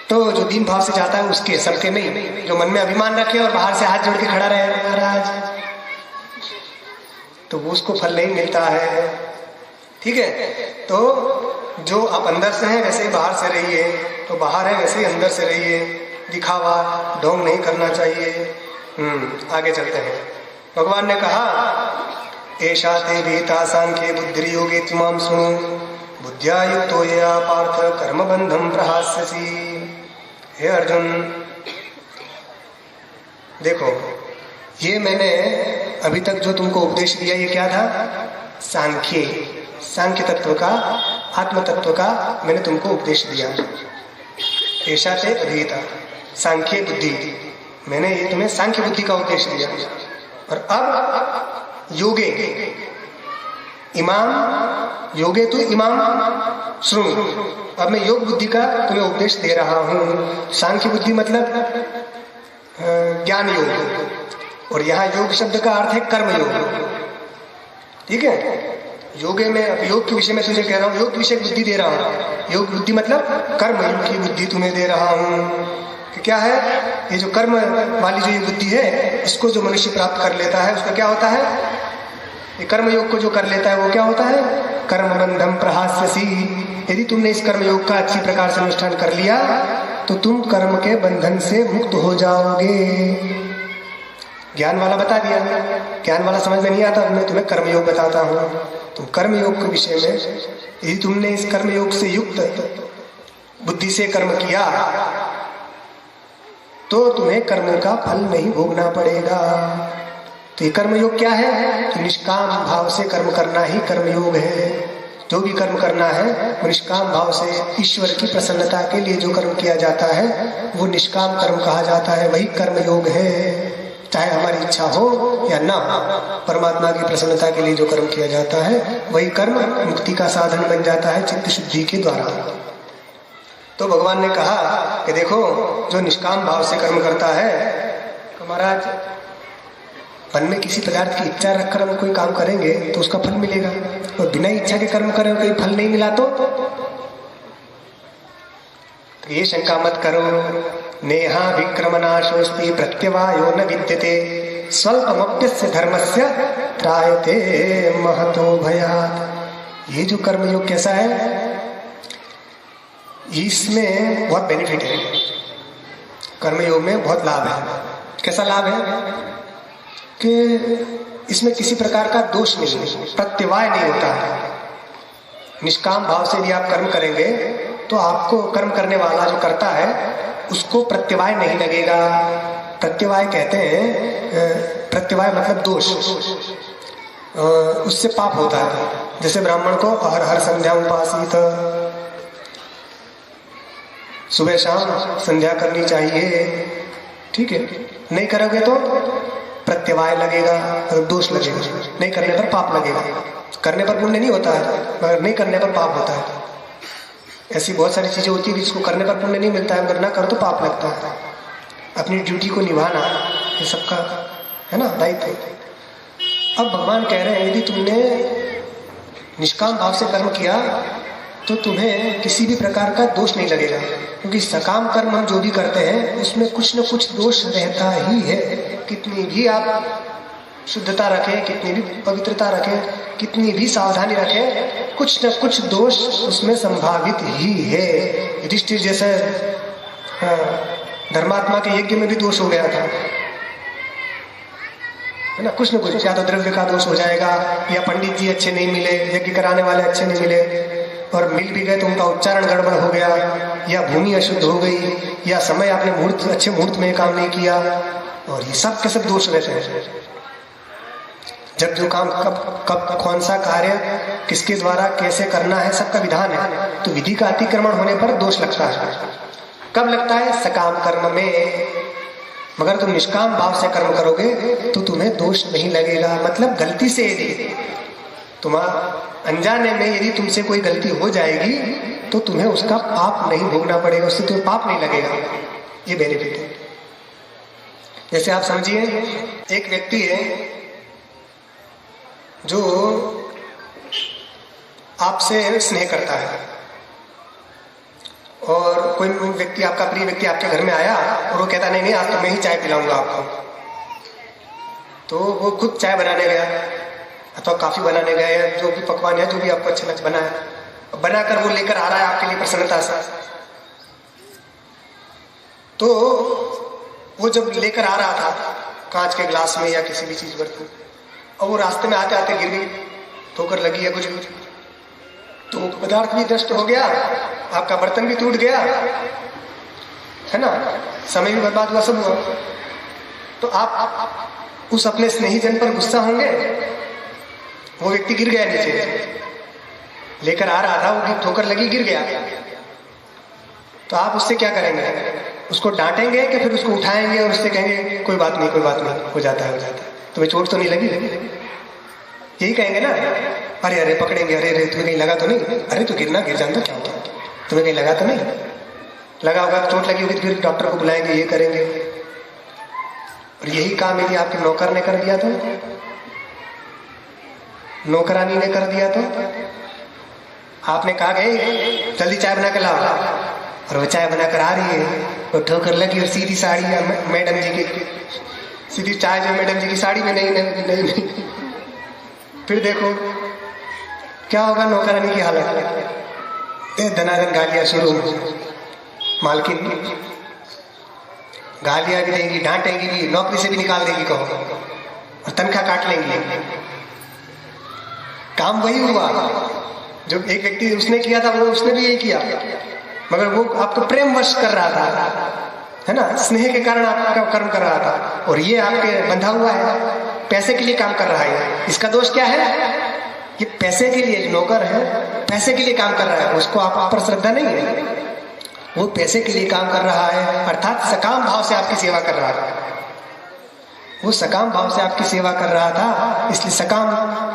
तो जो दीन भाव से जाता है उसके, सबके नहीं। जो मन में अभिमान रखे और बाहर से हाथ जोड़ के खड़ा रहे महाराज, तो वो उसको फल नहीं मिलता है। ठीक है, तो जो आप अंदर से हैं वैसे ही बाहर से रहिए, तो बाहर है वैसे ही अंदर से रहिए, दिखावा ढोंग नहीं करना चाहिए। आगे चलते हैं। भगवान ने कहा, एषा ते विहिता सांख्ये बुद्धिर्योगे त्वमां शृणु बुद्ध्या युक्तो यया पार्थ कर्म बंधम प्रहास्यसि। हे अर्जुन देखो, ये मैंने अभी तक जो तुमको उपदेश दिया ये क्या था? सांख्य तत्व का, आत्म तत्व का मैंने तुमको उपदेश दिया। ऐसा से अधीता सांख्य बुद्धि, मैंने ये तुम्हें सांख्य बुद्धि का उपदेश दिया। और अब योगे इमाम, योगे तो इमाम श्रुणु, अब मैं योग बुद्धि का तुम्हें उपदेश दे रहा हूं। सांख्य बुद्धि मतलब ज्ञान योग, और यहाँ योग शब्द का अर्थ है कर्म योग। ठीक है, योगे में अब योग के विषय में तुझे कह रहा हूँ, योग के विषय बुद्धि दे रहा हूँ। योग बुद्धि मतलब कर्म योग की बुद्धि तुम्हें दे रहा हूँ। कि क्या है? ये जो कर्म वाली जो ये बुद्धि है, इसको जो मनुष्य प्राप्त कर लेता है उसका क्या होता है? ये कर्म योग को जो कर लेता है वो क्या होता है? कर्म बंधम प्रहास्यसि। यदि तुमने इस कर्म योग का अच्छी प्रकार से अनुष्ठान कर लिया तो तुम कर्म के बंधन से मुक्त हो जाओगे। ज्ञान वाला बता दिया, ज्ञान वाला समझ में नहीं आता, मैं तुम्हें कर्मयोग बताता हूं। तुम कर्मयोग के विषय में, यदि तुमने इस कर्मयोग से युक्त बुद्धि से कर्म किया तो तुम्हें कर्म का फल नहीं भोगना पड़ेगा। तो ये कर्मयोग क्या है? तो निष्काम भाव से कर्म करना ही कर्मयोग है। जो भी कर्म करना है वो निष्काम भाव से, ईश्वर की प्रसन्नता के लिए जो कर्म किया जाता है वो निष्काम कर्म कहा जाता है, वही कर्मयोग है। चाहे हमारी इच्छा हो या ना हो, परमात्मा की प्रसन्नता के लिए जो कर्म किया जाता है वही कर्म मुक्ति का साधन बन जाता है चित्त शुद्धि के द्वारा। तो भगवान ने कहा कि देखो, जो निष्काम भाव से कर्म करता है, तो महाराज मन में किसी पदार्थ की इच्छा रखकर हम कोई काम करेंगे तो उसका फल मिलेगा, और बिना इच्छा के कर्म करें कोई फल नहीं मिला तो ये शंका मत करो। नेहा विक्रमनाशोस्ति प्रत्यवायो न विद्यते स्वल्पमप्यस्य धर्मस्य त्रायते महतो भयात्। ये जो कर्मयोग कैसा है, इसमें बहुत बेनिफिट है, कर्मयोग में बहुत लाभ है। कैसा लाभ है कि इसमें किसी प्रकार का दोष नहीं, प्रत्यवाय नहीं होता है। निष्काम भाव से भी आप कर्म करेंगे तो आपको कर्म करने वाला जो करता है उसको प्रत्यवाय नहीं लगेगा। प्रत्यवाय कहते हैं, प्रत्यवाय मतलब दोष, उससे पाप होता है। जैसे ब्राह्मण को हर हर संध्या उपासित, सुबह शाम संध्या करनी चाहिए, ठीक है, नहीं करोगे तो प्रत्यवाय लगेगा, दोष लगेगा, नहीं करने पर पाप लगेगा। करने पर पुण्य नहीं होता है मगर नहीं करने पर पाप होता है। ऐसी बहुत सारी चीजें होती है जिसको करने पर पुण्य नहीं मिलता है, मगर ना करो तो पाप लगता है। अपनी ड्यूटी को निभाना ये सबका है ना दायित्व। अब भगवान कह रहे हैं यदि तुमने निष्काम भाव से कर्म किया तो तुम्हें किसी भी प्रकार का दोष नहीं लगेगा, क्योंकि सकाम कर्म हम जो भी करते हैं उसमें कुछ न कुछ दोष रहता ही है। कितनी भी आप शुद्धता रखें, कितनी भी पवित्रता रखें, कितनी भी सावधानी रखें, कुछ न कुछ दोष उसमें संभावित ही है। युधिष्ठिर जैसे धर्मात्मा के यज्ञ में भी दोष हो गया था, है ना, कुछ न कुछ, या तो द्रव्य का दोष हो जाएगा, या पंडित जी अच्छे नहीं मिले, यज्ञ कराने वाले अच्छे नहीं मिले, और मिल भी गए तो उनका उच्चारण गड़बड़ हो गया, या भूमि अशुद्ध हो गई, या समय आपने मुहूर्त अच्छे मुहूर्त में काम नहीं किया, और ये सब के सब दोष रहते हैं। जब जो काम कब कौन सा कार्य किसके द्वारा कैसे करना है सबका विधान है, तो विधि का अतिक्रमण होने पर दोष लगता है। कब लगता है? सकाम कर्म में। मगर तुम निष्काम भाव से कर्म करोगे तो तुम्हें दोष नहीं लगेगा। मतलब गलती से यदि अनजाने में यदि तुमसे कोई गलती हो जाएगी तो तुम्हें उसका पाप नहीं भोगना पड़ेगा, उससे तुम्हें पाप नहीं लगेगा। ये बेनिफिट है। जैसे आप समझिए, एक व्यक्ति है जो आपसे स्नेह करता है, और कोई व्यक्ति, आपका प्रिय व्यक्ति आपके घर में आया और वो कहता नहीं नहीं आज तो मैं ही चाय पिलाऊंगा आपको, तो वो खुद चाय बनाने गया अथवा काफी बनाने गया, या जो भी पकवान है जो भी आपको अच्छा लग बनाया, बनाकर वो लेकर आ रहा है आपके लिए प्रसन्नता से। तो वो जब लेकर आ रहा था कांच के गिलास में या किसी भी चीज बर्तन, और वो रास्ते में आते आते गिर गई, ठोकर लगी या कुछ भी, तो पदार्थ भी नष्ट हो गया, आपका बर्तन भी टूट गया, है ना, समय भी बर्बाद हुआ, सब हुआ। तो आप उस अपने स्नेही जन पर गुस्सा होंगे? वो व्यक्ति गिर गया नीचे, लेकर आ रहा था, वो ठोकर लगी, गिर गया, तो आप उससे क्या करेंगे? उसको डांटेंगे कि फिर उसको उठाएंगे और उससे कहेंगे कोई बात नहीं कोई बात नहीं, हो जाता है, तुम्हें चोट तो नहीं लगी? यही कहेंगे ना, अरे अरे पकड़ेंगे, अरे अरे तुम्हें कहीं लगा तो नहीं, अरे तो गिरना गिर जाता, क्या होता, तुम्हें कहीं लगा तो नहीं? लगा होगा, चोट लगी होगी, फिर डॉक्टर को बुलाएंगे, ये करेंगे। और यही काम यदि आपके नौकर ने कर दिया तो, नौकरानी ने कर दिया तो, आपने कहा गए जल्दी चाय बना कर लाओ, और वो चाय बनाकर आ रही है, वो ठोकर लगी और सीधी साड़ी मैडम जी की, सीधी चाय जो मैडम जी की साड़ी में नहीं, नहीं, नहीं, नहीं। फिर देखो क्या होगा नौकरानी की हालत, धनाधन गालियां शुरू, मालकिन गालियां भी देंगी, डांटेंगी भी, नौकरी से भी निकाल देगी कहो, और तनख्वाह काट लेंगी। काम वही हुआ जो एक व्यक्ति उसने किया था, वो उसने भी यही किया, मगर वो आपको प्रेमवश कर रहा था, है ना, स्नेह के कारण आपका कर्म कर रहा था, और ये आपके बंधा हुआ है, पैसे के लिए काम कर रहा है। इसका दोष क्या है? ये पैसे के लिए नौकर है, पैसे के लिए काम कर रहा है, उसको आप पर श्रद्धा नहीं है, वो पैसे के लिए काम कर रहा है, अर्थात सकाम भाव से आपकी सेवा कर रहा था। वो सकाम भाव से आपकी सेवा कर रहा था, इसलिए सकाम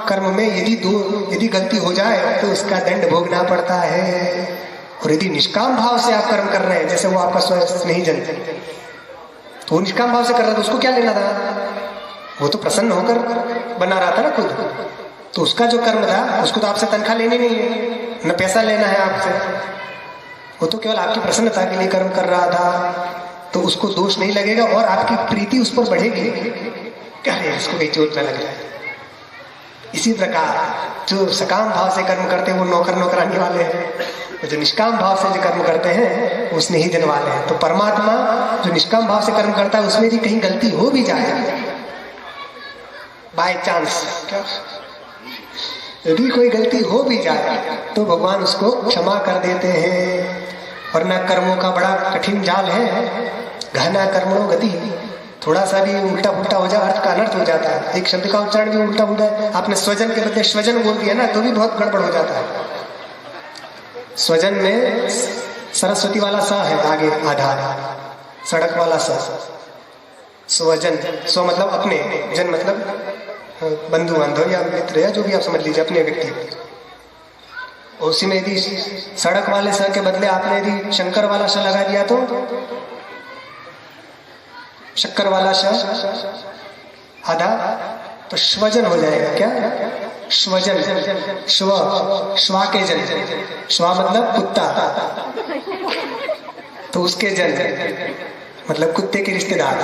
कर्म में यदि गलती हो जाए तो उसका दंड भोगना पड़ता है। और यदि निष्काम भाव से आप कर्म कर रहे हैं, जैसे वो आपका स्नेही जन, तो वो निष्काम भाव से कर रहा था, उसको क्या लेना था? वो तो प्रसन्न होकर बना रहा था ना खुद, तो उसका जो कर्म था उसको तो आपसे तनख्वाह लेनी नहीं है, न पैसा लेना है आपसे, वो तो केवल आपकी प्रसन्नता के लिए कर्म कर रहा था, तो उसको दोष नहीं लगेगा और आपकी प्रीति उस पर बढ़ेगी। अरे इसको कहीं चोट न लग जाए। इसी प्रकार जो सकाम भाव से कर्म करते हैं वो नौकर नौकरानी वाले हैं, जो निष्काम भाव से जो कर्म करते हैं वो स्नेही जन वाले हैं। तो परमात्मा जो निष्काम भाव से कर्म करता है उसमें यदि कहीं गलती हो भी जाए, बाय चांस, यदि कोई गलती हो भी जाए तो भगवान उसको क्षमा कर देते हैं। वरना कर्मों का बड़ा कठिन जाल है, गहना कर्मणो गति, थोड़ा सा भी उल्टा पुल्टा हो जाए अर्थ का अनर्थ हो जाता है। एक शब्द का उच्चारण भी उल्टा पुल्टा है, आपने स्वजन के बदले स्वजन बोल दिया ना, तो भी बहुत गड़बड़ हो जाता है। स्वजन में सरस्वती वाला स है आगे आधा, सड़क वाला स, स्वजन, स्व मतलब अपने, जन मतलब बंधु बांधव या मित्र या जो भी आप समझ लीजिए, अपने व्यक्ति। उसी में यदि सड़क वाले स के बदले आपने यदि शंकर वाला श लगा दिया तो शक्कर वाला श आधा, तो स्वजन हो जाएगा। क्या? स्वजन, श्वा के जन, श्वा मतलब कुत्ता, तो उसके जन मतलब कुत्ते के रिश्तेदार।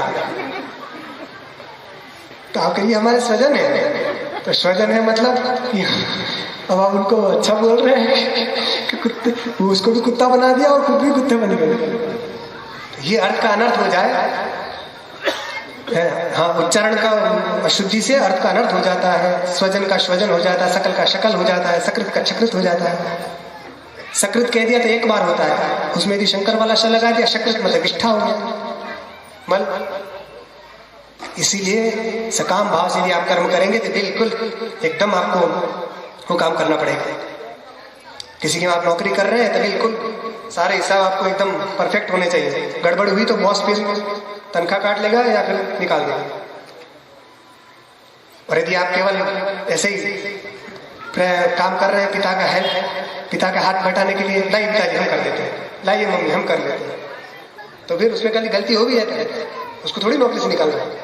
तो आप कहिए हमारे स्वजन है, तो स्वजन है मतलब अब आप उनको अच्छा बोल रहे हैं कि कुत्ते, उसको भी कुत्ता बना दिया और खुद भी कुत्ते बन गए, तो ये अर्थ का अनर्थ हो जाए। हाँ, उच्चारण का अशुद्धि से अर्थ का अनर्थ हो जाता है। स्वजन का स्वजन हो जाता है, सकल का शकल हो जाता है, सकृत का छकृत हो जाता है। सकृत कह दिया तो एक बार होता है, उसमें यदि शंकर वाला श लगा दिया, सकृत मतलब इष्ठा हो गया मल। इसीलिए सकाम भाव से यदि आप कर्म करेंगे तो बिल्कुल एकदम आपको वो काम करना पड़ेगा। किसी की आप नौकरी कर रहे हैं तो बिल्कुल सारे हिसाब आपको एकदम परफेक्ट होने चाहिए। गड़बड़ हुई तो बॉस फिर तनख्वाह काट लेगा या फिर निकाल देगा। और यदि आप केवल ऐसे ही काम कर रहे हैं, पिता का हाथ बटाने के लिए, लाइए पिताजी हम कर देते हैं, लाइए मम्मी हम कर लेते हैं, तो फिर उसमें कभी गलती हो भी जाती है, उसको थोड़ी नौकरी से निकालना है।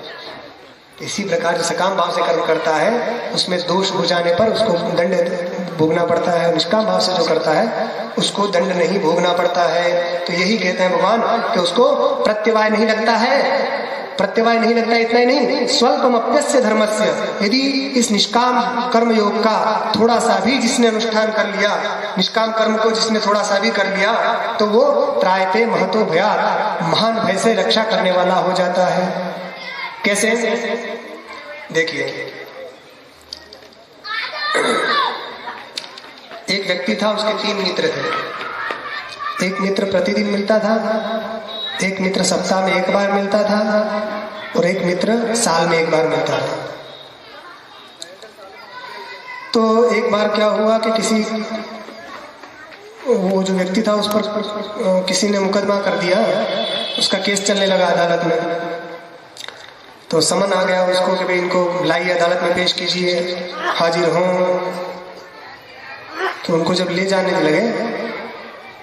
इसी प्रकार जो सकाम भाव से कर्म करता है उसमें दोष हो जाने पर उसको दंड भोगना पड़ता है। निष्काम भाव से जो करता है उसको दंड नहीं भोगना पड़ता है। तो यही कहते हैं भगवान कि उसको प्रत्यवाय नहीं लगता है। प्रत्यवाय नहीं लगता, इतना ही नहीं, स्वल्पमप्यस्य धर्मस्य, यदि इस निष्काम कर्म योग का थोड़ा सा भी जिसने अनुष्ठान कर लिया, निष्काम कर्म को जिसने थोड़ा सा भी कर लिया, तो वो त्रायते महतो भयात्, महान भय से रक्षा करने वाला हो जाता है। कैसे? देखिए, एक व्यक्ति था, उसके 3 मित्र थे। एक मित्र प्रतिदिन मिलता था, एक मित्र सप्ताह में 1 बार मिलता था, और एक मित्र साल में 1 बार मिलता था। तो एक बार क्या हुआ कि किसी, वो जो व्यक्ति था उस पर किसी ने मुकदमा कर दिया, उसका केस चलने लगा अदालत में। तो समन आ गया उसको कि भाई इनको लाइए अदालत में पेश कीजिए, हाजिर हों। तो उनको जब ले जाने लगे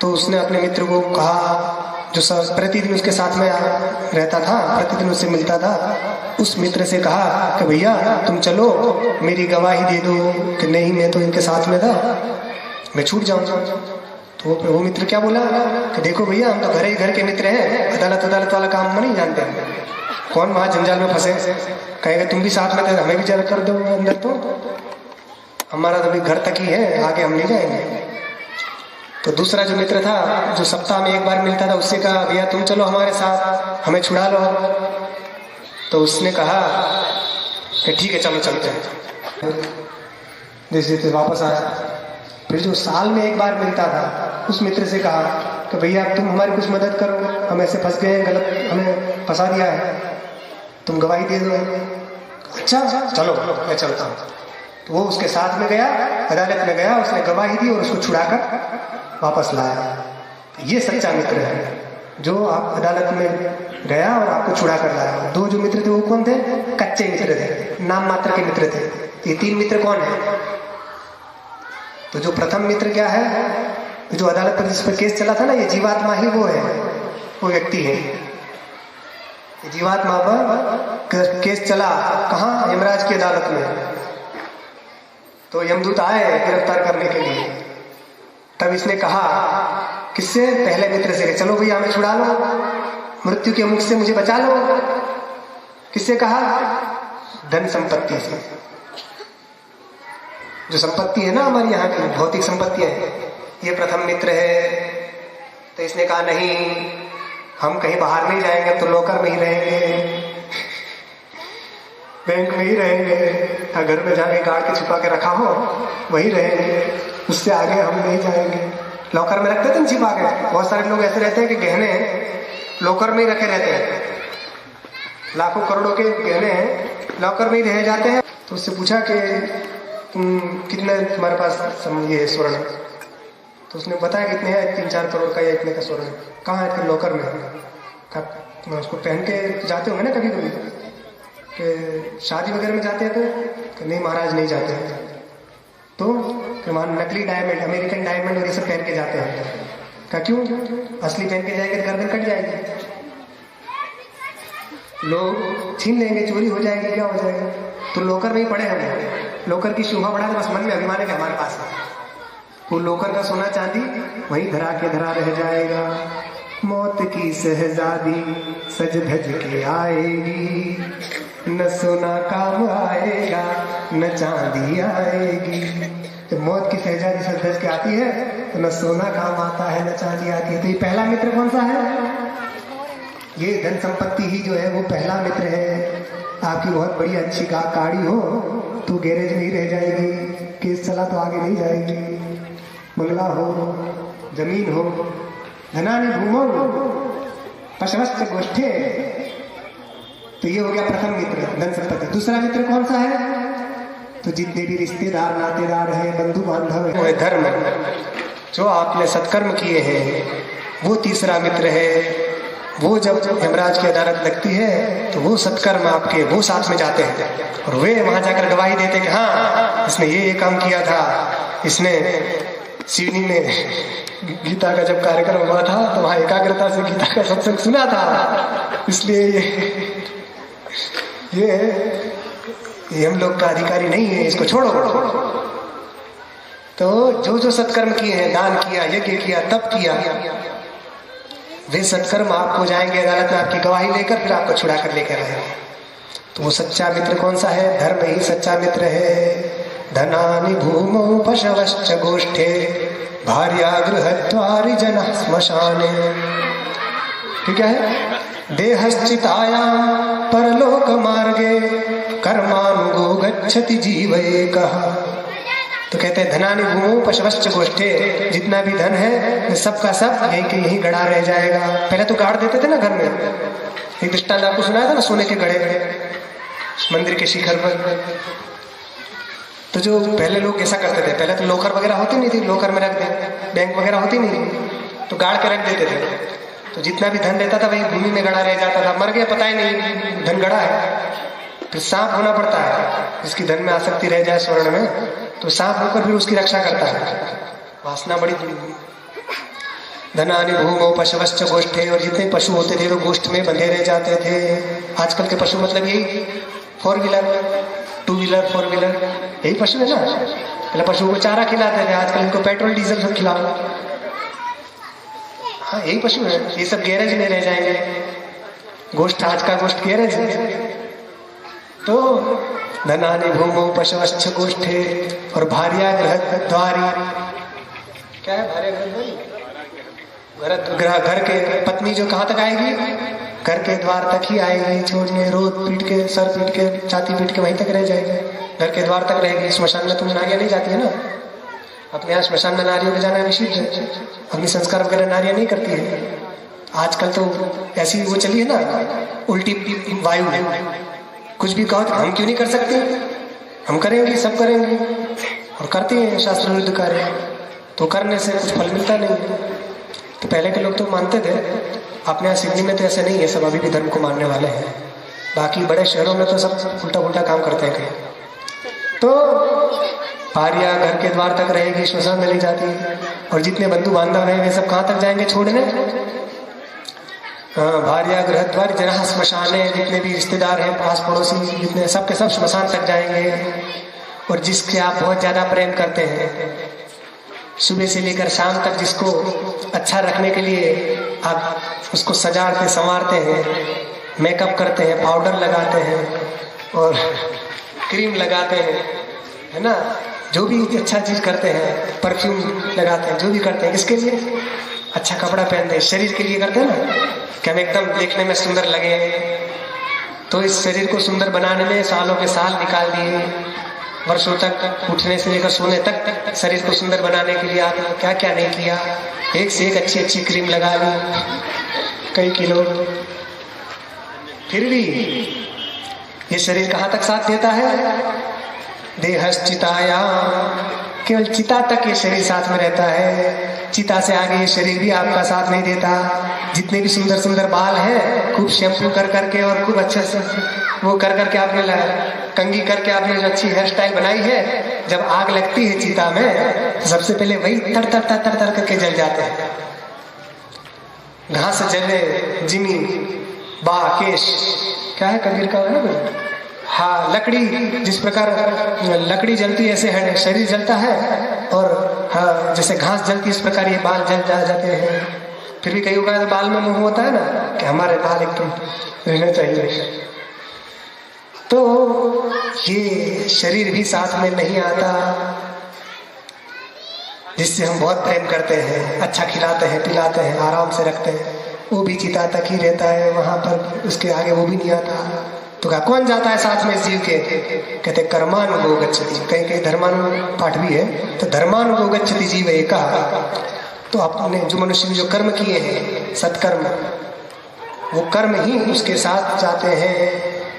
तो उसने अपने मित्र को कहा, जो प्रतिदिन उसके साथ में रहता था, प्रतिदिन उससे मिलता था, उस मित्र से कहा कि भैया तुम चलो, मेरी गवाही दे दो कि नहीं मैं तो इनके साथ में था, मैं छूट जाऊँ। तो वो मित्र क्या बोला कि देखो भैया हम तो घर के मित्र हैं, अदालत वाला काम नहीं जानते हैं, कौन वहां जंजाल में फंसे। कहेगा तुम भी साथ में थे, हमें भी जल कर दो अंदर, तो हमारा तो भी घर तक ही है, आगे हम नहीं जाएंगे। तो दूसरा जो मित्र था, जो सप्ताह में एक बार मिलता था, उससे कहा भैया तुम चलो हमारे साथ, हमें छुड़ा लो। तो उसने कहा कि ठीक है चलो चलते हैं। जैसे वापस आया। फिर जो साल में एक बार मिलता था, उस मित्र से कहा कि भैया तुम हमारी कुछ मदद करो, हम ऐसे फंस गए, गलत हमें फंसा दिया है, तुम गवाही दे दो। अच्छा चलो मैं चलता हूँ। तो वो उसके साथ में गया, अदालत में गया, उसने गवाही दी और उसको छुड़ाकर वापस लाया। ये सच्चा मित्र है, जो आप अदालत में गया और आपको छुड़ा कर लाया। दो जो मित्र थे वो कौन थे? कच्चे मित्र थे, नाम मात्र के मित्र थे। ये तीन मित्र कौन है? तो जो प्रथम मित्र क्या है, जो अदालत पर जिस पर केस चला था ना, ये जीवात्मा ही वो है, वो व्यक्ति है। जीवात्मा पर केस चला कहाँ? यमराज की अदालत में। तो यमदूत आए गिरफ्तार करने के लिए। तब इसने कहा किससे? पहले मित्र से, चलो भैया हमें छुड़ा लो, मृत्यु के मुख से मुझे बचा लो। किससे कहा? धन संपत्ति से। जो संपत्ति है ना हमारी यहाँ की भौतिक संपत्तियां है, ये प्रथम मित्र है। तो इसने कहा नहीं, हम कहीं बाहर नहीं जाएंगे, तो लॉकर में ही रहेंगे, बैंक में ही रहेंगे, घर में जाके गाड़ के छुपा के रखा हो वही रहेंगे, उससे आगे हम नहीं जाएंगे। लॉकर में रखते थे ना छिपा के। बहुत सारे लोग ऐसे रहते हैं कि गहने लॉकर में ही रखे रहते हैं, लाखों करोड़ों के गहने हैं लॉकर में ही रह जाते हैं। तो उससे पूछा कि तुम कितने तुम्हारे पास ये है स्वर्ण? तो उसने बताया कितने हैं, 3-4 करोड़ का या इतने का स्वर्ण। कहाँ है? लॉकर में। मैं उसको पहन के जाते होंगे ना कभी कभी, कि शादी वगैरह में जाते हैं तो नहीं महाराज नहीं जाते हैं। तो वहाँ नकली डायमंड, अमेरिकन डायमंड और ये सब पहन के जाते हैं। क्या क्यों? असली पहन के जाएंगे तो गर्दन कट जाएगी, लोग छीन लेंगे, चोरी हो जाएगी, क्या हो जाएगा। तो लोकर में ही पड़े हमें, लोकर की शोभा बढ़ा तो बस मन में अभिमान है कि हमारे पास है। वो लोकर का सोना चांदी वही धरा के धरा रह जाएगा। मौत की शहजादी सज धज के आएगी, न सोना काम आएगा न चांदी आएगी। जब मौत की शहजादी सज धज के आती है तो न सोना काम आता है न चांदी आती है। तो ये पहला मित्र कौन सा है? ये धन संपत्ति ही जो है वो पहला मित्र है। आपकी बहुत बड़ी अच्छी गाड़ी हो तो गैरेज में ही रह जाएगी, केस चला तो आगे नहीं जाएगी। बंगला हो, जमीन हो, धनानि भूमौ पशवश्च गोष्ठे। तो ये हो गया प्रथम मित्र, धन संपत्ति। दूसरा मित्र कौन सा है? तो जितने भी रिश्तेदार नातेदार हैं, बंधु बांधव है, वो है धर्म, जो आपने सत्कर्म किए हैं, वो तीसरा मित्र है। वो जब यमराज की अदालत लगती है तो वो सत्कर्म आपके वो साथ में जाते हैं और वे वहां जाकर गवाही देते हैं कि हाँ इसने ये काम किया था, इसने सिवनी में गीता का जब कार्यक्रम हुआ था तो वहां एकाग्रता से गीता का सत्संग सुना था, इसलिए ये हम लोग का अधिकारी नहीं है, इसको छोड़ो। तो जो जो सत्कर्म किए हैं, दान किया, यज्ञ किया, तप किया, वे सत्कर्म आपको जाएंगे अदालत में आपकी गवाही लेकर, फिर आपको छुड़ा कर लेकर आएंगे। तो वो सच्चा मित्र कौन सा है? धर्म ही सच्चा मित्र है। धनानि भूमौ पशवश्च गोष्ठे भार्या गृहद्वारि जनः श्मशाने। ठीक है? देहश्चितायां परलोक मार्गे कर्मानुगो गच्छति जीव एकः। तो कहते हैं धनानि भूमौ पशवश्च गोष्ठे, जितना भी धन है सबका सब यहीं के यहीं गड़ा रह जाएगा। पहले तो गाड़ देते थे ना घर में, एक दृष्टांत आपको सुनाया था ना, सोने के गड़े मंदिर के शिखर पर। तो जो पहले लोग ऐसा करते थे, पहले तो लोकर वगैरह होती नहीं थी, लोकर में रख दे, बैंक वगैरह होती नहीं, तो गाड़ के रख देते थे। तो जितना भी धन रहता था वही भूमि में गड़ा रह जाता था, मर गया पता ही नहीं धन गड़ा है। फिर सांप होना पड़ता है, जिसकी धन में आसक्ति रह जाए स्वर्ण में, तो सांप होकर फिर उसकी रक्षा करता है। वासना बड़ी धनानि भूमौ पशवश्च गोष्ठे, और जितने पशु होते थे वो गोष्ठ में बंधे रह जाते थे। आजकल के पशु मतलब यही 4 व्हीलर 2 व्हीलर 4 व्हीलर यही पशु है ना। पहले पशुओं को चारा खिलाते थे, आजकल इनको पेट्रोल डीजल सब खिलाओ। हाँ यही पशु है, ये सब गैरेज में रह जाएंगे। गोष्ठ, आज का गोष्ठ गैरेज है। तो धनानि भूमौ पशवश्च गोष्ठे और भार्या गृहद्वारि, क्या है भार्या घर के पत्नी जो कहाँ तक आएगी? घर के द्वार तक ही आएगी, छोड़ने रोड पीट के, सर पीट के, छाती पीट के वहीं तक रह जाएगी, घर के द्वार तक रहेगी। श्मशान में तुम नारियां नहीं जाती है ना, अपने यहाँ श्मशान में नारियों के जाना निषिद्ध है, अग्नि संस्कार वगैरह नारियां नहीं करती है। आजकल तो ऐसी वो चली है ना, उल्टी वायु है, कुछ भी कहो तो हम क्यों नहीं कर सकते, हम करेंगे, सब करेंगे, और करते हैं शास्त्र विरुद्ध कार्य, तो करने से कुछ फल मिलता नहीं। तो पहले के लोग तो मानते थे, अपने यहाँ सिडनी में तो ऐसे नहीं है, सब अभी भी धर्म को मानने वाले हैं। बाकी बड़े शहरों में तो सब उल्टा पुल्टा काम करते हैं कहीं। तो भार्या घर के द्वार तक रहेगी, श्मशान में ले जाती है, और जितने बंधु बांधव रहेंगे सब कहाँ तक जाएंगे छोड़ने? भार्या गृह द्वार जहाँ श्मशान है, जितने भी रिश्तेदार हैं, पास पड़ोसी जितने, सबके सब श्मशान तक जाएंगे। और जिसके आप बहुत ज्यादा प्रेम करते हैं, सुबह से लेकर शाम तक जिसको अच्छा रखने के लिए आप उसको सजाते संवारते हैं, मेकअप करते हैं, पाउडर लगाते हैं और क्रीम लगाते हैं, है ना, जो भी अच्छा चीज करते हैं, परफ्यूम लगाते हैं, जो भी करते हैं, किसके लिए? अच्छा कपड़ा पहनते हैं, शरीर के लिए करते हैं ना, कि हम एकदम देखने में सुंदर लगे। तो इस शरीर को सुंदर बनाने में सालों के साल निकाल दिए, वर्षों तक, उठने से लेकर सोने तक शरीर को सुंदर बनाने के लिए आपने क्या क्या नहीं किया। एक से एक अच्छी अच्छी क्रीम लगा ली, कई किलो, फिर भी ये शरीर कहाँ तक साथ देता है? देहश्चिताया, केवल चिता तक ये शरीर साथ में रहता है, चिता से आगे ये शरीर भी आपका साथ नहीं देता। जितने भी सुंदर सुंदर बाल हैं, खूब शैम्पू कर करके और खूब अच्छे से वो कर करके आपने कंघी करके आपने जो अच्छी हेयर स्टाइल बनाई है, जब आग लगती है चिता में तो सबसे पहले वही तर तर तर तर तर करके जल जाते हैं। घास जले जिमी बा केश, क्या है कबीर का है ना, हाँ, लकड़ी, जिस प्रकार लकड़ी जलती है ऐसे शरीर जलता है, और हाँ जैसे घास जलती है इस प्रकार ये बाल जल जाते हैं। फिर भी कई बार बाल में मोह होता है ना, कि हमारे बाल एकदम रहने चाहिए। तो ये शरीर भी साथ में नहीं आता, जिससे हम बहुत प्रेम करते हैं, अच्छा खिलाते हैं, पिलाते हैं, आराम से रखते हैं, वो भी चिता तक ही रहता है, वहां पर उसके आगे वो भी नहीं आता। तो क्या कौन जाता है साथ में जीव के? कहते कर्मानुगो गच्छति, कहीं कहीं धर्मानु पाठ भी है, तो धर्मानुगो गच्छति जीव एका। तो आपने जो मनुष्य ने जो कर्म किए हैं, सत्कर्म, वो कर्म ही उसके साथ जाते हैं।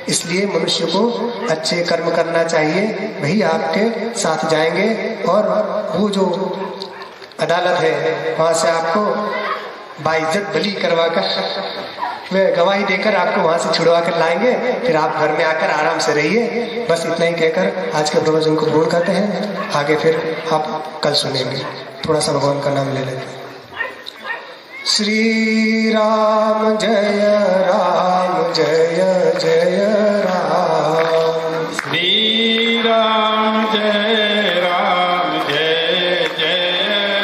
इसलिए मनुष्य को अच्छे कर्म करना चाहिए, वही आपके साथ जाएंगे। और वो जो अदालत है वहां से आपको बाइज्जत बली करवा कर, वे गवाही देकर आपको वहां से छुड़वा कर लाएंगे, फिर आप घर में आकर आराम से रहिए। बस इतना ही कहकर आज के प्रवचन को पूर्ण करते हैं, आगे फिर आप कल सुनेंगे। थोड़ा सा भगवान का नाम ले लेते हैं। श्री राम जय राम, जय जय राम। श्री राम जय राम, जय जय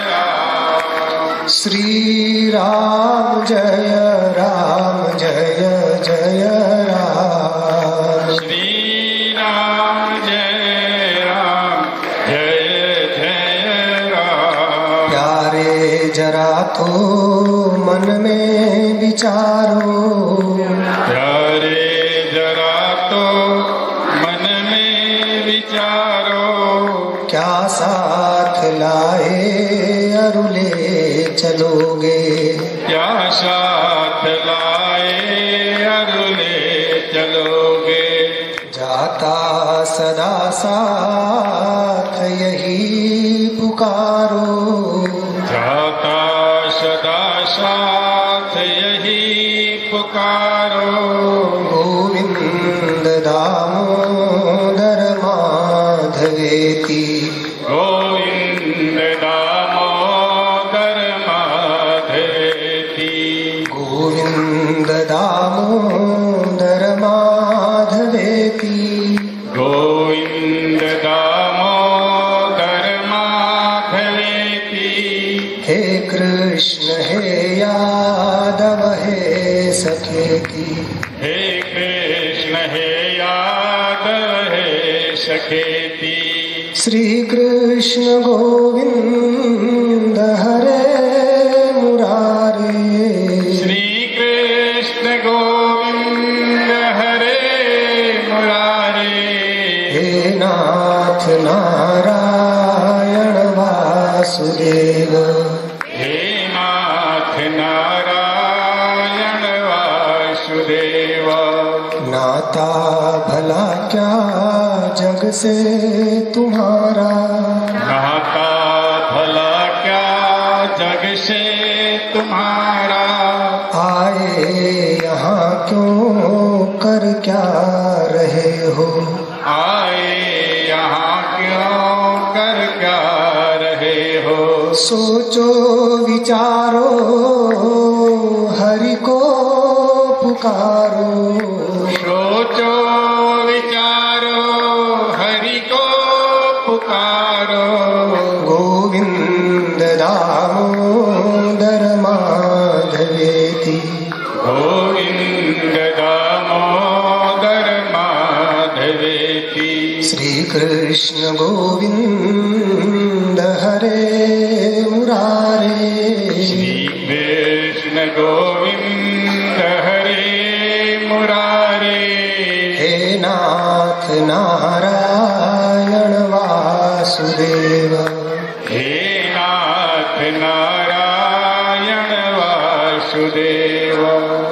राम। श्री राम जय राम, जय जय राम। श्री राम जय राम, जय जय राम। प्यारे जरा तो मन में विचारो, प्यारे जरा तो मन में विचारो, क्या साथ लाए अरुले चलोगे, क्या साथ लाए अरुले चलोगे। जाता सदा साथ यही पुकारो, जाता सदा साथ यही पुकारो। गोविंद दामोदर माधवेति, गोविंद दामोदर माधवेति, गोविंद दामोदर माधवेति, गोविंद दामोदर माधवेति। हे कृष्ण हे यादव हे सखेति, हे कृष्ण हे यादव हे सखेति। श्री कृष्ण गोविंद वासुदेव। हे नाथ नारायण वासुदेव। नाता भला क्या जग से तुम्हारा, नाता भला क्या जग से तुम्हारा। आए यहाँ क्यों कर क्या रहे हो, आए यहाँ क्यों कर क्या रहे हो। सोचो विचारो हरि को पुकारो, सोचो विचारो हरि को पुकारो। गोविंद दामोदर माधवेति, गोविंद दामोदर माधवेति। श्री कृष्ण गोविंद हरे मुरारे, श्री कृष्ण गोविंद हरे मुरारे। हे नाथ नारायण वासुदेव। हे नाथ नारायण वासुदेव।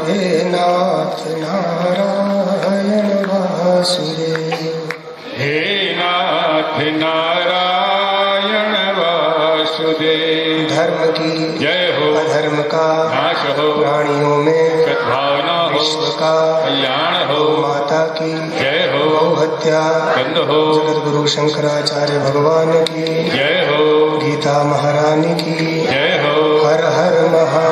हे नाथ नारायण वासुदेव। हे नाथ नारायण वासुदेव। धर्म की जय हो, अधर्म का नाश हो, प्राणियों में सद्भावना हो, विश्व का कल्याण हो। माता की जय हो, गौ हत्या बंद हो। जगत गुरु शंकराचार्य भगवान की जय हो, गीता महारानी की जय हो। हर हर महा